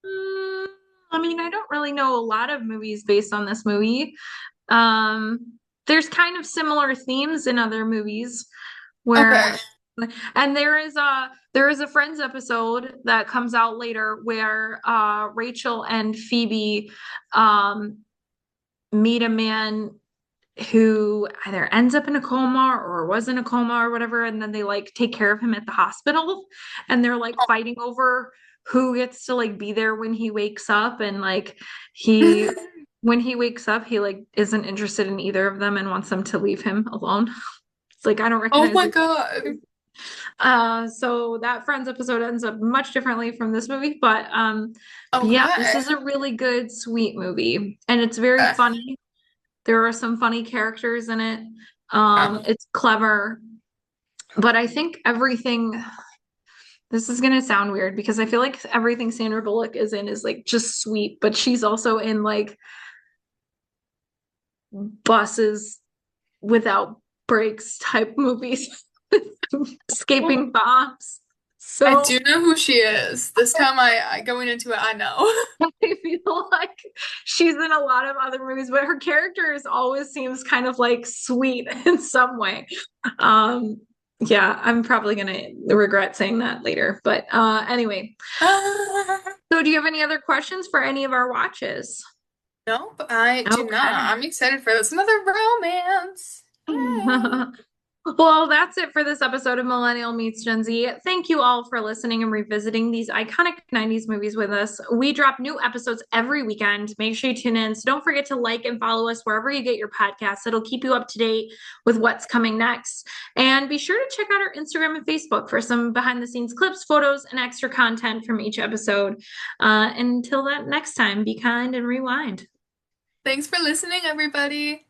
Mm, I mean, I don't really know a lot of movies based on this movie. Um, there's kind of similar themes in other movies Okay. where, and there is a Friends episode that comes out later where Rachel and Phoebe um meet a man who either ends up in a coma or was in a coma or whatever, and then they like take care of him at the hospital, and they're like fighting over who gets to like be there when he wakes up, and like he when he wakes up he like isn't interested in either of them and wants them to leave him alone. It's like I don't Oh recognize my it. God. So that Friends episode ends up much differently from this movie, but yeah, this Okay. is a really good sweet movie, and it's very Okay. funny. There are some funny characters in it. Um, It's clever, but I think everything, this is gonna sound weird because I feel like everything Sandra Bullock is in is like just sweet, but she's also in like buses without brakes type movies, escaping bombs. I So do know who she is. This time I going into it, I know. I feel like she's in a lot of other movies, but her character is always seems kind of like sweet in some way. Um, yeah, I'm probably gonna regret saying that later. But anyway, so do you have any other questions for any of our watches? Nope, I do not. Okay. I'm excited for this. Another romance. Yay. Well, that's it for this episode of Millennial Meets Gen Z. Thank you all for listening and revisiting these iconic 90s movies with us. We drop new episodes every weekend. Make sure you tune in. So don't forget to like and follow us wherever you get your podcasts. It'll keep you up to date with what's coming next. And be sure to check out our Instagram and Facebook for some behind the scenes clips, photos, and extra content from each episode. Until that next time, be kind and rewind. Thanks for listening, everybody.